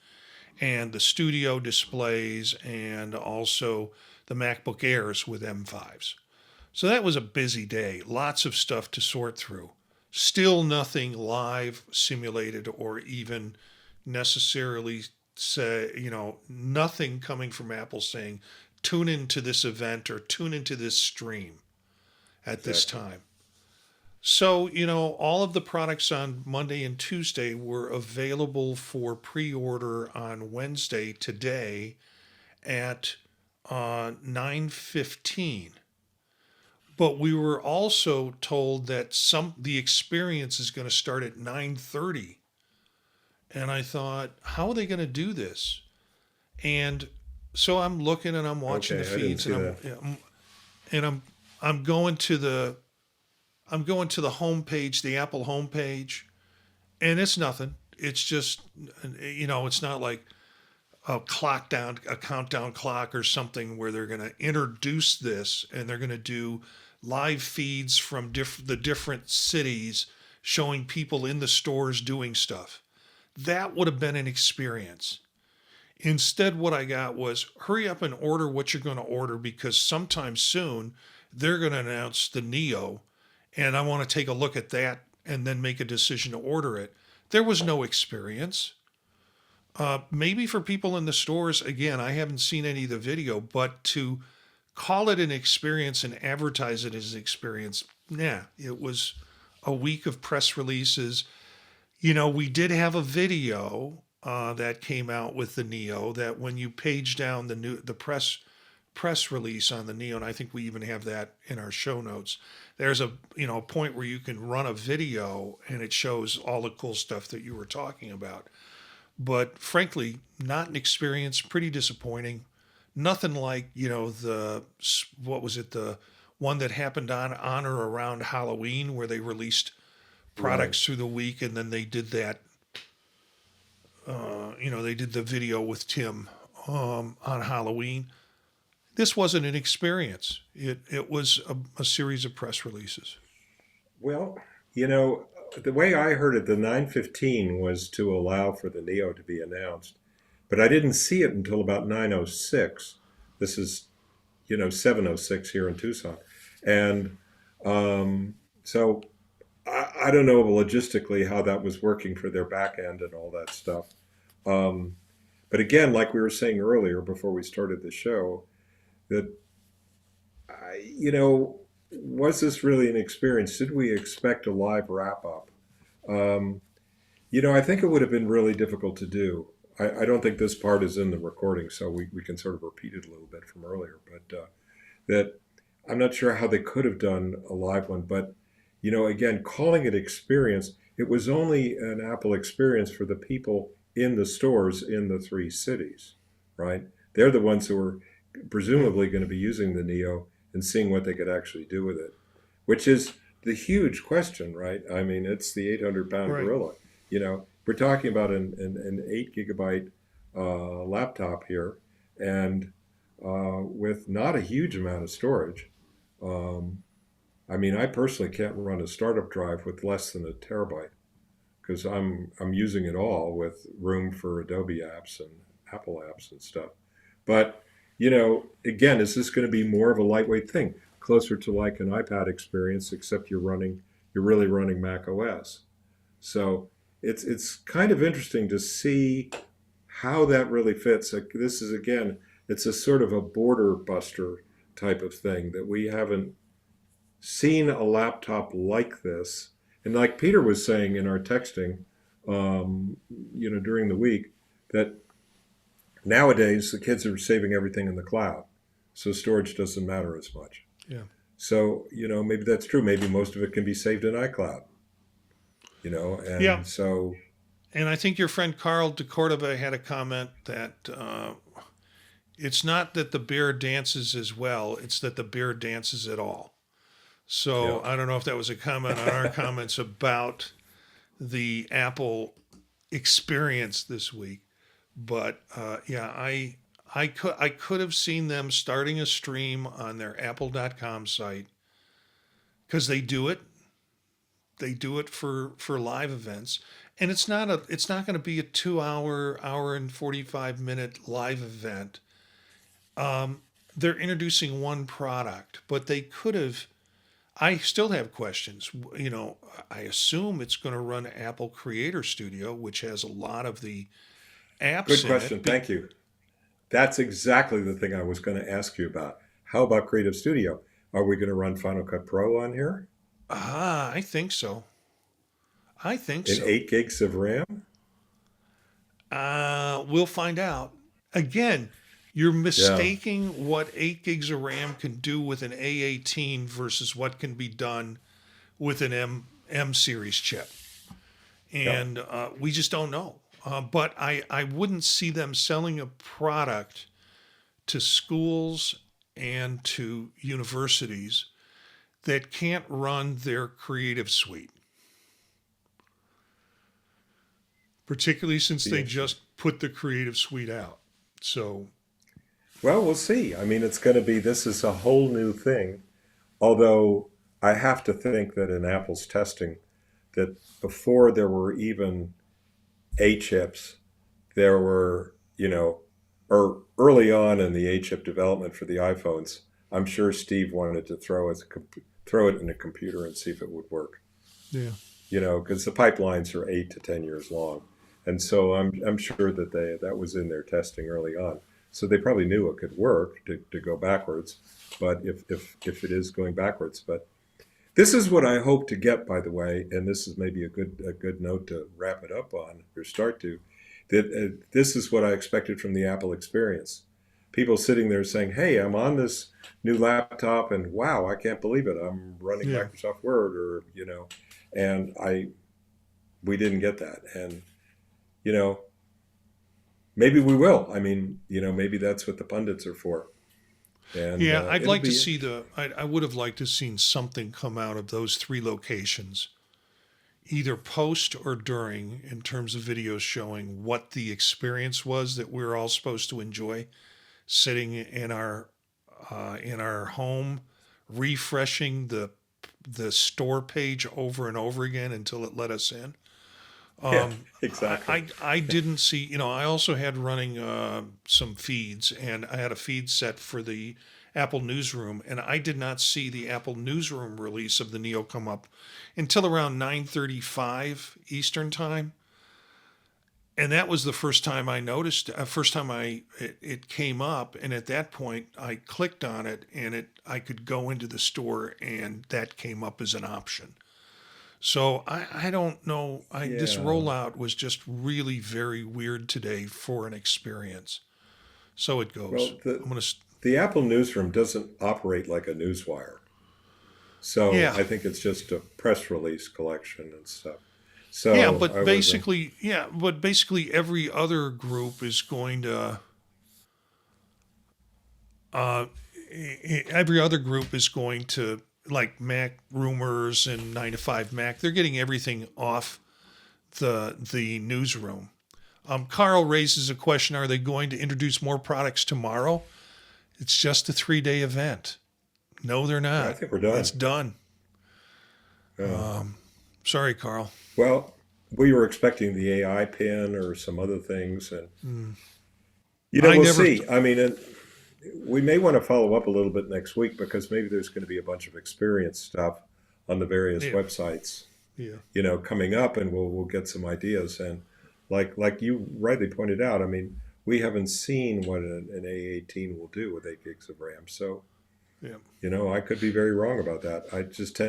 and the studio displays, and also the MacBook Airs with M5s. So that was a busy day, lots of stuff to sort through. Still nothing live, simulated, or even necessarily say, nothing coming from Apple saying, tune into this event or tune into this stream at this Exactly. time. So, all of the products on Monday and Tuesday were available for pre order on Wednesday today at 9:15. But we were also told that the experience is going to start at 9:30. And I thought, how are they going to do this? And so I'm looking and I'm watching the Okay, I didn't feeds see and that. I'm going to the homepage, the Apple homepage, and it's nothing. It's just, it's not like a countdown clock or something where they're going to introduce this and they're going to do live feeds from the different cities showing people in the stores doing stuff. That would have been an experience. Instead, what I got was hurry up and order what you're going to order because sometime soon they're going to announce the Neo, and I want to take a look at that and then make a decision to order it. There was no experience. Maybe for people in the stores, again, I haven't seen any of the video, but to call it an experience and advertise it as an experience, yeah, it was a week of press releases. We did have a video that came out with the Neo that when you page down the press release on the Neo, and I think we even have that in our show notes. There's a point where you can run a video and it shows all the cool stuff that you were talking about. But frankly, not an experience. Pretty disappointing. Nothing like the what was it, the one that happened on or around Halloween where they released Right. products through the week and then they did that. They did the video with Tim on Halloween. This wasn't an experience. It was a series of press releases. Well, you know, the way I heard it, the 9:15 was to allow for the Neo to be announced, but I didn't see it until about 9:06. This is, 7:06 here in Tucson, and so I don't know logistically how that was working for their back end and all that stuff. Um, but again, like we were saying earlier before we started the show, that was this really an experience? Did we expect a live wrap up? Um, I think it would have been really difficult to do. I don't think this part is in the recording, so we can sort of repeat it a little bit from earlier. But that I'm not sure how they could have done a live one. But, again, calling it experience, it was only an Apple experience for the people in the stores in the three cities, right? They're the ones who are Yeah, presumably going to be using the Neo and seeing what they could actually do with it, which is the huge question, right? I mean, it's the 800-pound right. gorilla. We're talking about an 8 gigabyte laptop here, and with not a huge amount of storage. Um, I mean, I personally can't run a startup drive with less than a terabyte because I'm using it all with room for Adobe apps and Apple apps and stuff. But again, is this going to be more of a lightweight thing, closer to like an iPad experience, except you're really running Mac OS. So it's kind of interesting to see how that really fits. Like, this is again, it's a sort of a border buster type of thing, that we haven't seen a laptop like this. And like Peter was saying in our texting, during the week, that nowadays the kids are saving everything in the cloud, so storage doesn't matter as much. Yeah. So maybe that's true. Maybe most of it can be saved in iCloud. Yeah. And so And I think your friend Carl de Cordova had a comment that it's not that the bear dances as well, it's that the bear dances at all. So yeah, I don't know if that was a comment on our comments about the Apple experience this week, but yeah, I could have seen them starting a stream on their Apple.com site because they do it. They do it for live events, and it's not going to be a 2 hour and 45 minute live event. They're introducing one product, but they could have. I still have questions. I assume it's going to run Apple Creator Studio, which has a lot of the good apps in question. it. Thank you. That's exactly the thing I was going to ask you about. How about Creative Studio? Are we going to run Final Cut Pro on here I think so. I think in so. 8 gigs of RAM? We'll find out. Again, you're Yeah, mistaking what 8 gigs of RAM can do with an A18 versus what can be done with an M series chip. yeah. And we just don't know. But I wouldn't see them selling a product to schools and to universities that can't run their creative suite, particularly since Be they interesting. just put the creative suite out. So, Well, we'll see. I mean, this is a whole new thing. Although I have to think that in Apple's testing, that before there were even A chips, there were, or early on in the A chip development for the iPhones, I'm sure Steve wanted to throw it in a computer and see if it would work. yeah. Because the pipelines are 8 to 10 years long, and so I'm sure that that was in their testing early on. So they probably knew it could work to go backwards, but if it is going backwards, but this is what I hope to get, by the way, and this is maybe a good note to wrap it up on or start to. That this is what I expected from the Apple experience. People sitting there saying, "Hey, I'm on this new laptop, and wow, I can't believe it. I'm running Yeah. Microsoft Word, or and we didn't get that, and you know, maybe we will. I mean, maybe that's what the pundits are for, and Yeah, I'd it'll like to be see interesting. I would have liked to seen something come out of those three locations, either post or during, in terms of videos showing what the experience was that we're all supposed to enjoy sitting in our home, refreshing the store page over and over again until it let us in. Yeah, Um, exactly. I didn't see, I also had running some feeds, and I had a feed set for the Apple Newsroom, and I did not see the Apple Newsroom release of the Neo come up until around 9:35 Eastern time. And that was the first time I noticed, first time it came up, and at that point I clicked on it, and I could go into the store, and that came up as an option. So I don't know. This Yeah. rollout was just really very weird today for an experience. So it goes. Well, I'm gonna. the Apple Newsroom doesn't operate like a newswire, so Yeah, I think it's just a press release collection and stuff. yeah, So I wasn't. but basically every other group is going to. Uh, every other group is going to, like Mac rumors and 9 to 5 Mac. They're getting everything off the newsroom. Carl raises a question: are they going to introduce more products tomorrow? It's just a 3 day event. No, they're Yeah, I not. think we're It's done. done. Yeah. Sorry, Carl. Well, we were expecting the AI pin or some other things, and Mm. I we'll never. see. I mean, we may want to follow up a little bit next week because maybe there's going to be a bunch of experience stuff on the various Yeah, websites, yeah, coming up, and we'll get some ideas. And like you rightly pointed out, I mean, we haven't seen what an A18 will do with 8 gigs of RAM. So Yeah. I could be very wrong about that. I just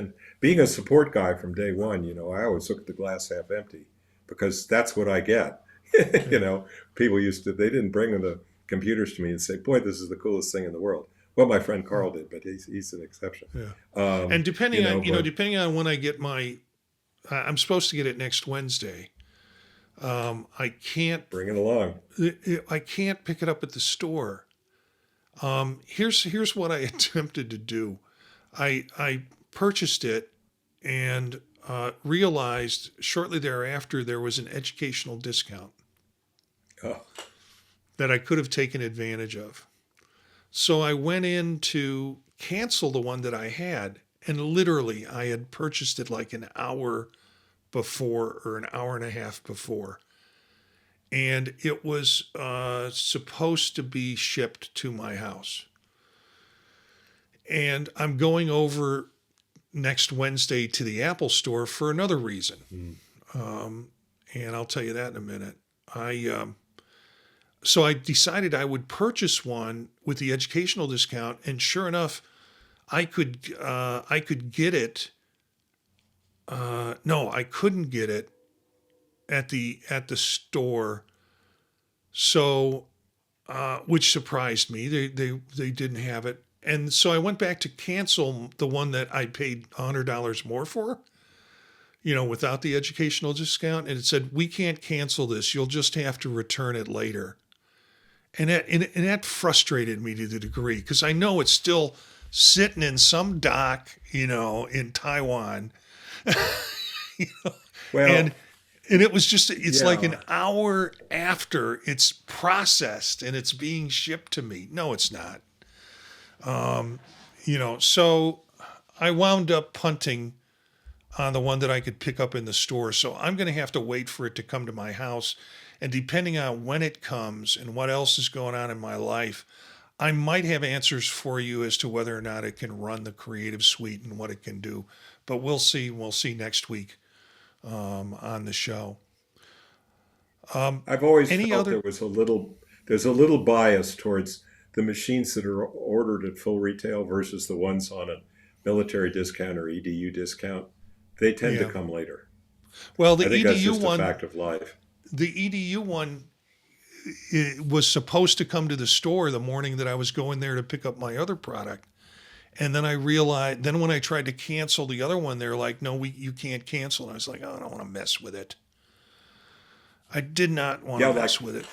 being a support guy from day one, I always look at the glass half empty because that's what I get. Yeah. People they didn't bring the computers to me and say, boy, this is the coolest thing in the world. Well, my friend Carl did, but he's an exception. Yeah. Um, And depending on, but depending on when I get I'm supposed to get it next Wednesday. I can't, bring it along. I can't pick it up at the store. Here's what I attempted to do. I purchased it and realized shortly thereafter there was an educational discount Oh, that I could have taken advantage of. So I went in to cancel the one that I had, and literally I had purchased it like an hour before or an hour and a half before. And it was supposed to be shipped to my house. And I'm going over next Wednesday to the Apple store for another reason. mm. And I'll tell you that in a minute. So I decided I would purchase one with the educational discount, and sure enough, I could get it. No, I couldn't get it at the store. So, which surprised me. They didn't have it, and so I went back to cancel the one that I paid $100 more for. Without the educational discount, and it said we can't cancel this. You'll just have to return it later. And that frustrated me to the degree because I know it's still sitting in some dock, in Taiwan. Well, And it was it's like an yeah. hour after it's processed and it's being shipped to me. No, it's not. So I wound up punting on the one that I could pick up in the store. So I'm going to have to wait for it to come to my house. And depending on when it comes and what else is going on in my life, I might have answers for you as to whether or not it can run the Creative Suite and what it can do. But we'll see. We'll see next week on the show. I've always Any felt other? there's a little bias towards the machines that are ordered at full retail versus the ones on a military discount or EDU discount. They tend to Yeah. come later. Well, I think that's just a fact of life. The EDU one, it was supposed to come to the store the morning that I was going there to pick up my other product. And then I realized, then when I tried to cancel the other one, they're like, no, you can't cancel. And I was like, oh, I don't want to mess with it. I did not want Yeah, to like mess with it.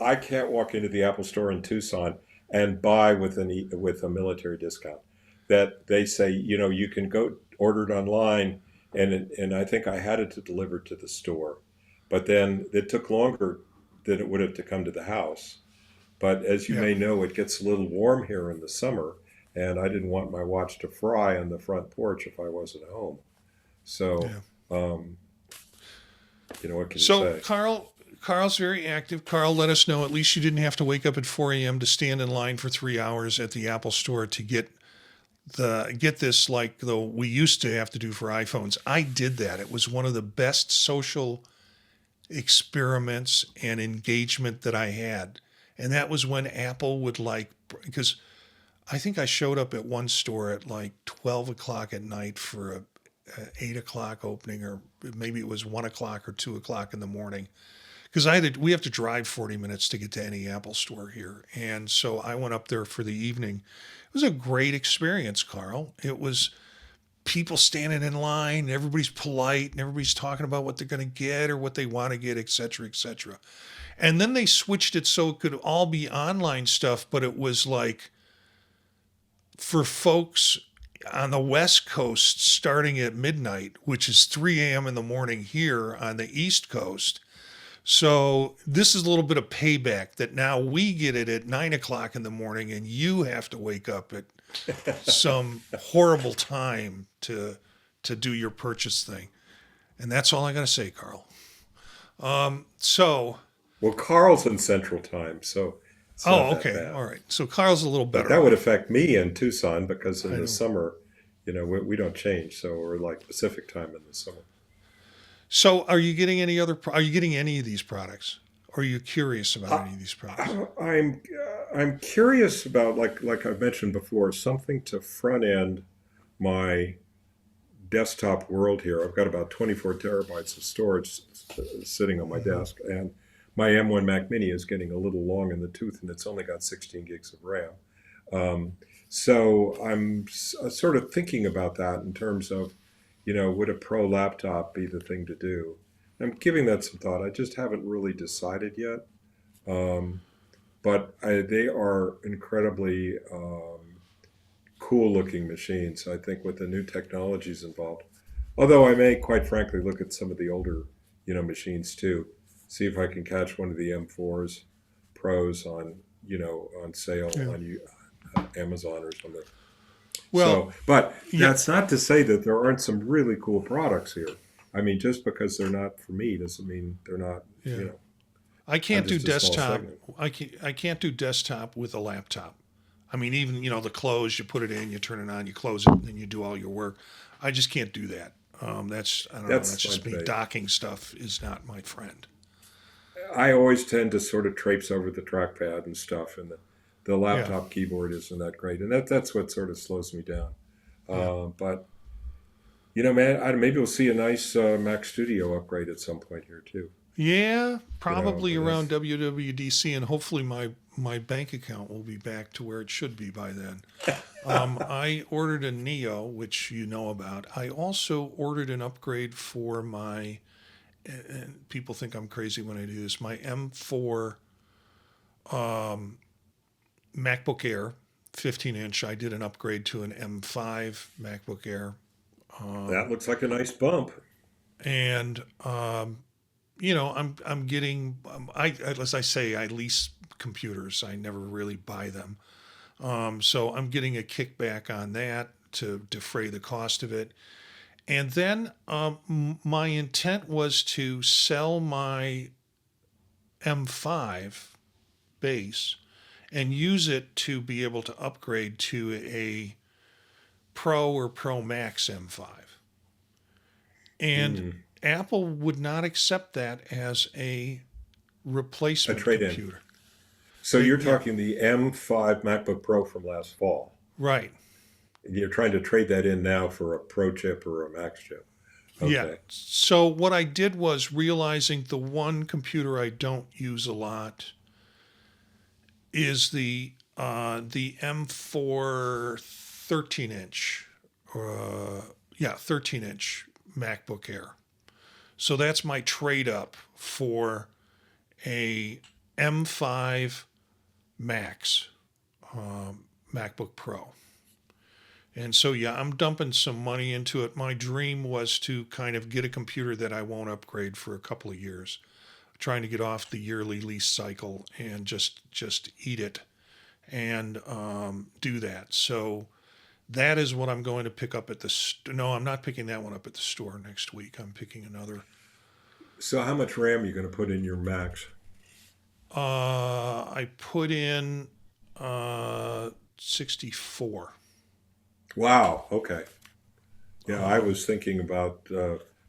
I can't walk into the Apple store in Tucson and buy with with a military discount. That they say, you can go order it online, and I think I had it to deliver to the store, but then it took longer than it would have to come to the house. But as you Yeah. may know, it gets a little warm here in the summer, and I didn't want my watch to fry on the front porch if I wasn't home. So, Yeah. um, what can you So say? Carl's very active. Carl let us know at least you didn't have to wake up at 4 a.m. to stand in line for 3 hours at the Apple store to get this like though we used to have to do for iPhones. I did that. It was one of the best social experiments and engagement that I had. And that was when Apple would because I think I showed up at one store at like 12 o'clock at night for a 8 o'clock opening, or maybe it was 1 o'clock or 2 o'clock in the morning. Because we have to drive 40 minutes to get to any Apple store here. And so I went up there for the evening. It was a great experience, Carl. It was people standing in line, everybody's polite, and everybody's talking about what they're going to get or what they want to get, et cetera, et cetera. And then they switched it so it could all be online stuff, but it was like for folks on the West Coast starting at midnight, which is 3 a.m. in the morning here on the East Coast. So this is a little bit of payback that now we get it at 9 o'clock in the morning and you have to wake up at some horrible time to do your purchase thing. And that's all I got to say, Carl. So, Well, Carl's in Central Time, so it's not that okay. bad. All right. So Carl's a little But better that would off. affect me in Tucson because I in the know. summer, we don't change. So we're like Pacific time in the summer. So are you getting are you getting any of these products? Or are you curious about any of these products? I'm I'm curious about, like I've mentioned before, something to front end my desktop world here. I've got about 24 terabytes of storage sitting on my Hmm. desk, and my M1 Mac Mini is getting a little long in the tooth, and it's only got 16 gigs of RAM. Um, so I'm sort of thinking about that in terms of, would a pro laptop be the thing to do? I'm giving that some thought. I just haven't really decided yet. Um, but they are incredibly cool looking machines, I think, with the new technologies involved. Although I may, quite frankly, look at some of the older, machines too, see if I can catch one of the M4s Pros on, on sale Yeah. on Amazon or something. Well, So, but yeah, that's not to say that there aren't some really cool products here. I mean, just because they're not for me doesn't mean they're not. yeah. I I'm can't do just a small desktop. segment. I can't do desktop with a laptop. I mean, even the close, you put it in, you turn it on, you close it, and then you do all your work. I just can't do that. That's I don't know. That's That's fine just me. today. Docking stuff is not my friend. I always tend to sort of traipse over the trackpad and stuff, and the Yeah, laptop keyboard isn't that great, and that's what sort of slows me down. yeah, But man, maybe we'll see a nice Mac Studio upgrade at some point here too. yeah. Probably But around that's WWDC, and hopefully my bank account will be back to where it should be by then. I ordered a Neo, which you know about. I also ordered an upgrade for my, and people think I'm crazy when I do this, my M4 MacBook Air, 15 inch. I did an upgrade to an M5 MacBook Air. that looks like a nice bump. And, I'm getting, as I say, I lease computers. I never really buy them. So I'm getting a kickback on that to defray the cost of it. And then my intent was to sell my M5 base and use it to be able to upgrade to a Pro or Pro Max M5. And Hmm. Apple would not accept that as a A replacement trade-in. computer. So you're Yeah, talking the M5 MacBook Pro from last fall. right. You're trying to trade that in now for a Pro chip or a Max chip. Yeah. Okay. So what I did was realizing the one computer I don't use a lot is the M4 13 inch, yeah, 13 inch MacBook Air. So that's my trade up for a M5 Max MacBook Pro. And so, yeah, I'm dumping some money into it. My dream was to kind of get a computer that I won't upgrade for a couple of years, trying to get off the yearly lease cycle and just eat it and do that. So that is what I'm going to pick up at the. No, I'm not picking that one up at the store next week. I'm picking another. So how much RAM are you going to put in your Max? I put in 64. Wow. Okay. Yeah, I Um, was thinking about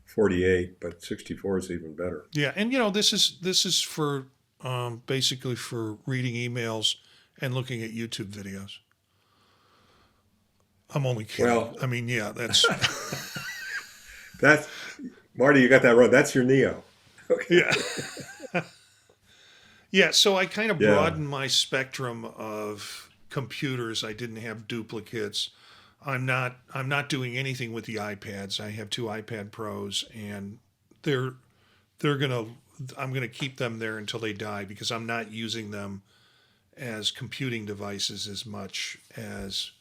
48, but 64 is even better. Yeah, and this is for basically for reading emails and looking at YouTube videos. I'm only kidding. Well, I mean, yeah, that's that's Marty, you got that right. That's your Neo. Okay. yeah, yeah. So I kind of Yeah. broadened my spectrum of computers. I didn't have duplicates. I'm not doing anything with the iPads. I have two iPad Pros, and they're they're gonna I'm gonna keep them there until they die because I'm not using them as computing devices as much as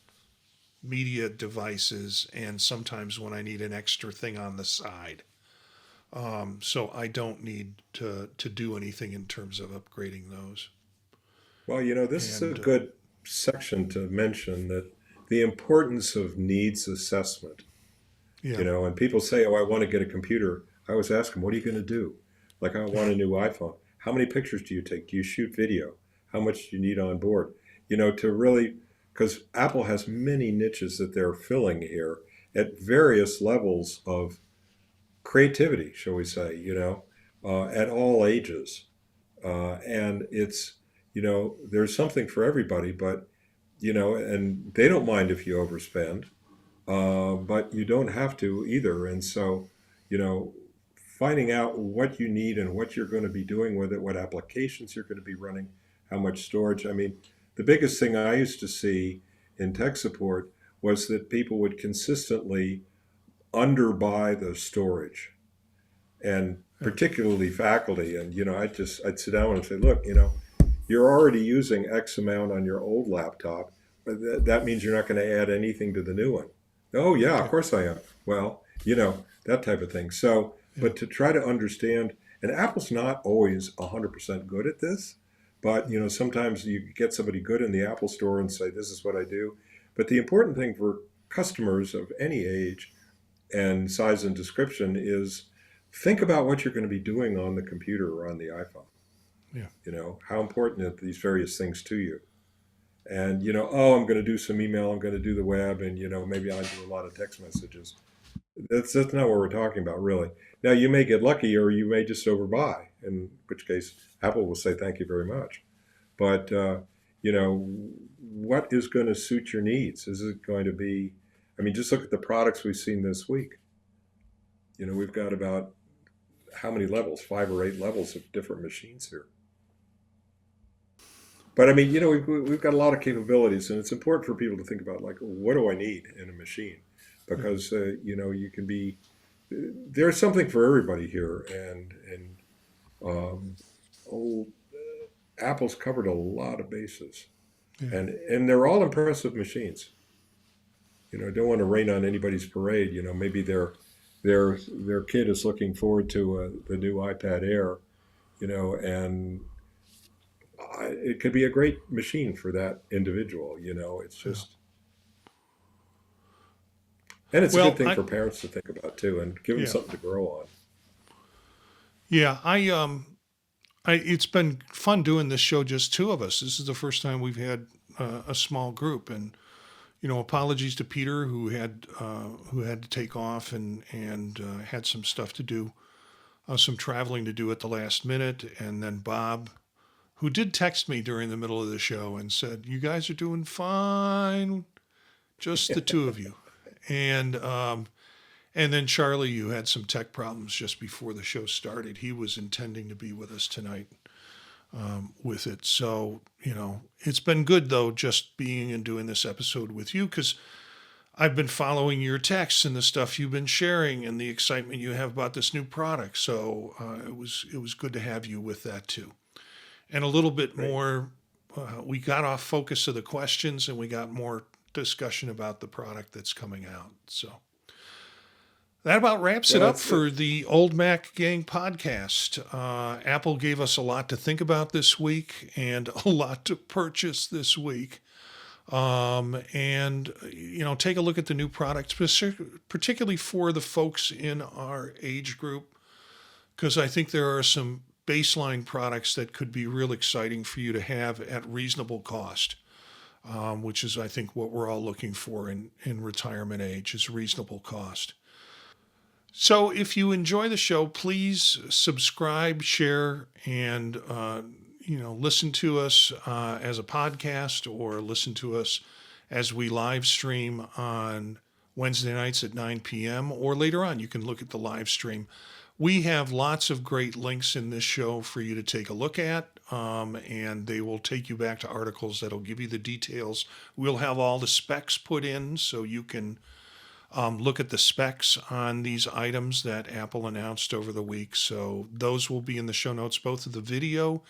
media devices and sometimes when I need an extra thing on the side. So I don't need to do anything in terms of upgrading those. Well, this is a And good section to mention that the importance of needs assessment. yeah, And people say, "Oh, I want to get a computer." I always ask them, "What are you going to do?" Like, I want yeah, a new iPhone. How many pictures do you take? Do you shoot video? How much do you need on board? To really, because Apple has many niches that they're filling here at various levels of creativity, shall we say, at all ages. And it's, there's something for everybody, but, and they don't mind if you overspend, but you don't have to either. And so, you know, finding out what you need and what you're going to be doing with it, what applications you're going to be running, how much storage. I mean, the biggest thing I used to see in tech support was that people would consistently underbuy the storage, and particularly faculty. And, I'd sit down and say, look, you're already using X amount on your old laptop, but that means you're not going to add anything to the new one. Oh, yeah, of course I am. Well, that type of thing. So, but to try to understand, and Apple's not always 100% good at this, but, sometimes you get somebody good in the Apple store and say, this is what I do. But the important thing for customers of any age and size and description is think about what you're going to be doing on the computer or on the iPhone. Yeah. How important are these various things to you? And, oh, I'm going to do some email, I'm going to do the web, and, maybe I'll do a lot of text messages. That's not what we're talking about, really. Now, you may get lucky or you may just overbuy, in which case Apple will say thank you very much. But, what is going to suit your needs? Is it going to be, just look at the products we've seen this week. We've got about how many levels? 5 or 8 levels of different machines here. But we've got a lot of capabilities, and it's important for people to think about, like, what do I need in a machine? Because you can be, there's something for everybody here, and Apple's covered a lot of bases, and they're all impressive machines. Don't want to rain on anybody's parade. Maybe their kid is looking forward to the new iPad Air, and it could be a great machine for that individual. It's just, and it's a good thing for parents to think about too, and give them something to grow on. Yeah, it's been fun doing this show, just two of us. This is the first time we've had a small group, and apologies to Peter who had to take off and had some stuff to do, some traveling to do at the last minute, and then Bob, who did text me during the middle of the show and said, "You guys are doing fine, just the two of you," and then Charlie, you had some tech problems just before the show started. He was intending to be with us tonight with it. So, it's been good, though, just being and doing this episode with you, because I've been following your texts and the stuff you've been sharing and the excitement you have about this new product. So it was good to have you with that, too. And a little bit more, we got off focus of the questions and we got more discussion about the product that's coming out. So that about wraps it up for the Old Mac Gang podcast. Apple gave us a lot to think about this week and a lot to purchase this week. And take a look at the new products, particularly for the folks in our age group, because I think there are some baseline products that could be real exciting for you to have at reasonable cost, which is, I think, what we're all looking for in retirement age, is reasonable cost. So if you enjoy the show, please subscribe, share, and listen to us as a podcast, or listen to us as we live stream on Wednesday nights at 9 p.m. or later on. You can look at the live stream. We have lots of great links in this show for you to take a look at, and they will take you back to articles that'll give you the details. We'll have all the specs put in so you can look at the specs on these items that Apple announced over the week. So those will be in the show notes, both of the video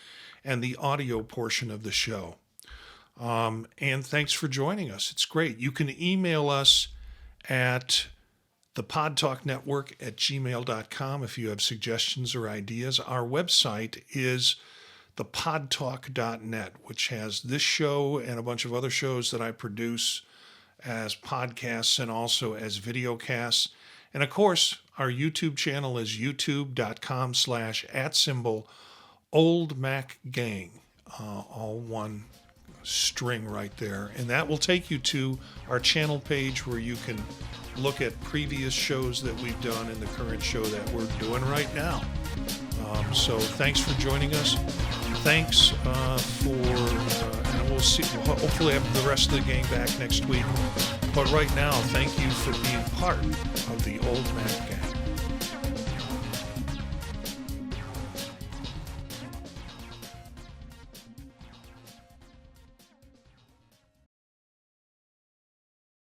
and the audio portion of the show. And thanks for joining us. It's great. You can email us at thepodtalknetwork@gmail.com if you have suggestions or ideas. Our website is thepodtalk.net, which has this show and a bunch of other shows that I produce as podcasts and also as videocasts. And of course, our YouTube channel is youtube.com/@oldmacgang, all one string right there. And that will take you to our channel page where you can look at previous shows that we've done and the current show that we're doing right now. So thanks for joining us. thanks and we'll see. We'll hopefully have the rest of the gang back next week. But right now, thank you for being part of the Old Mac Gang.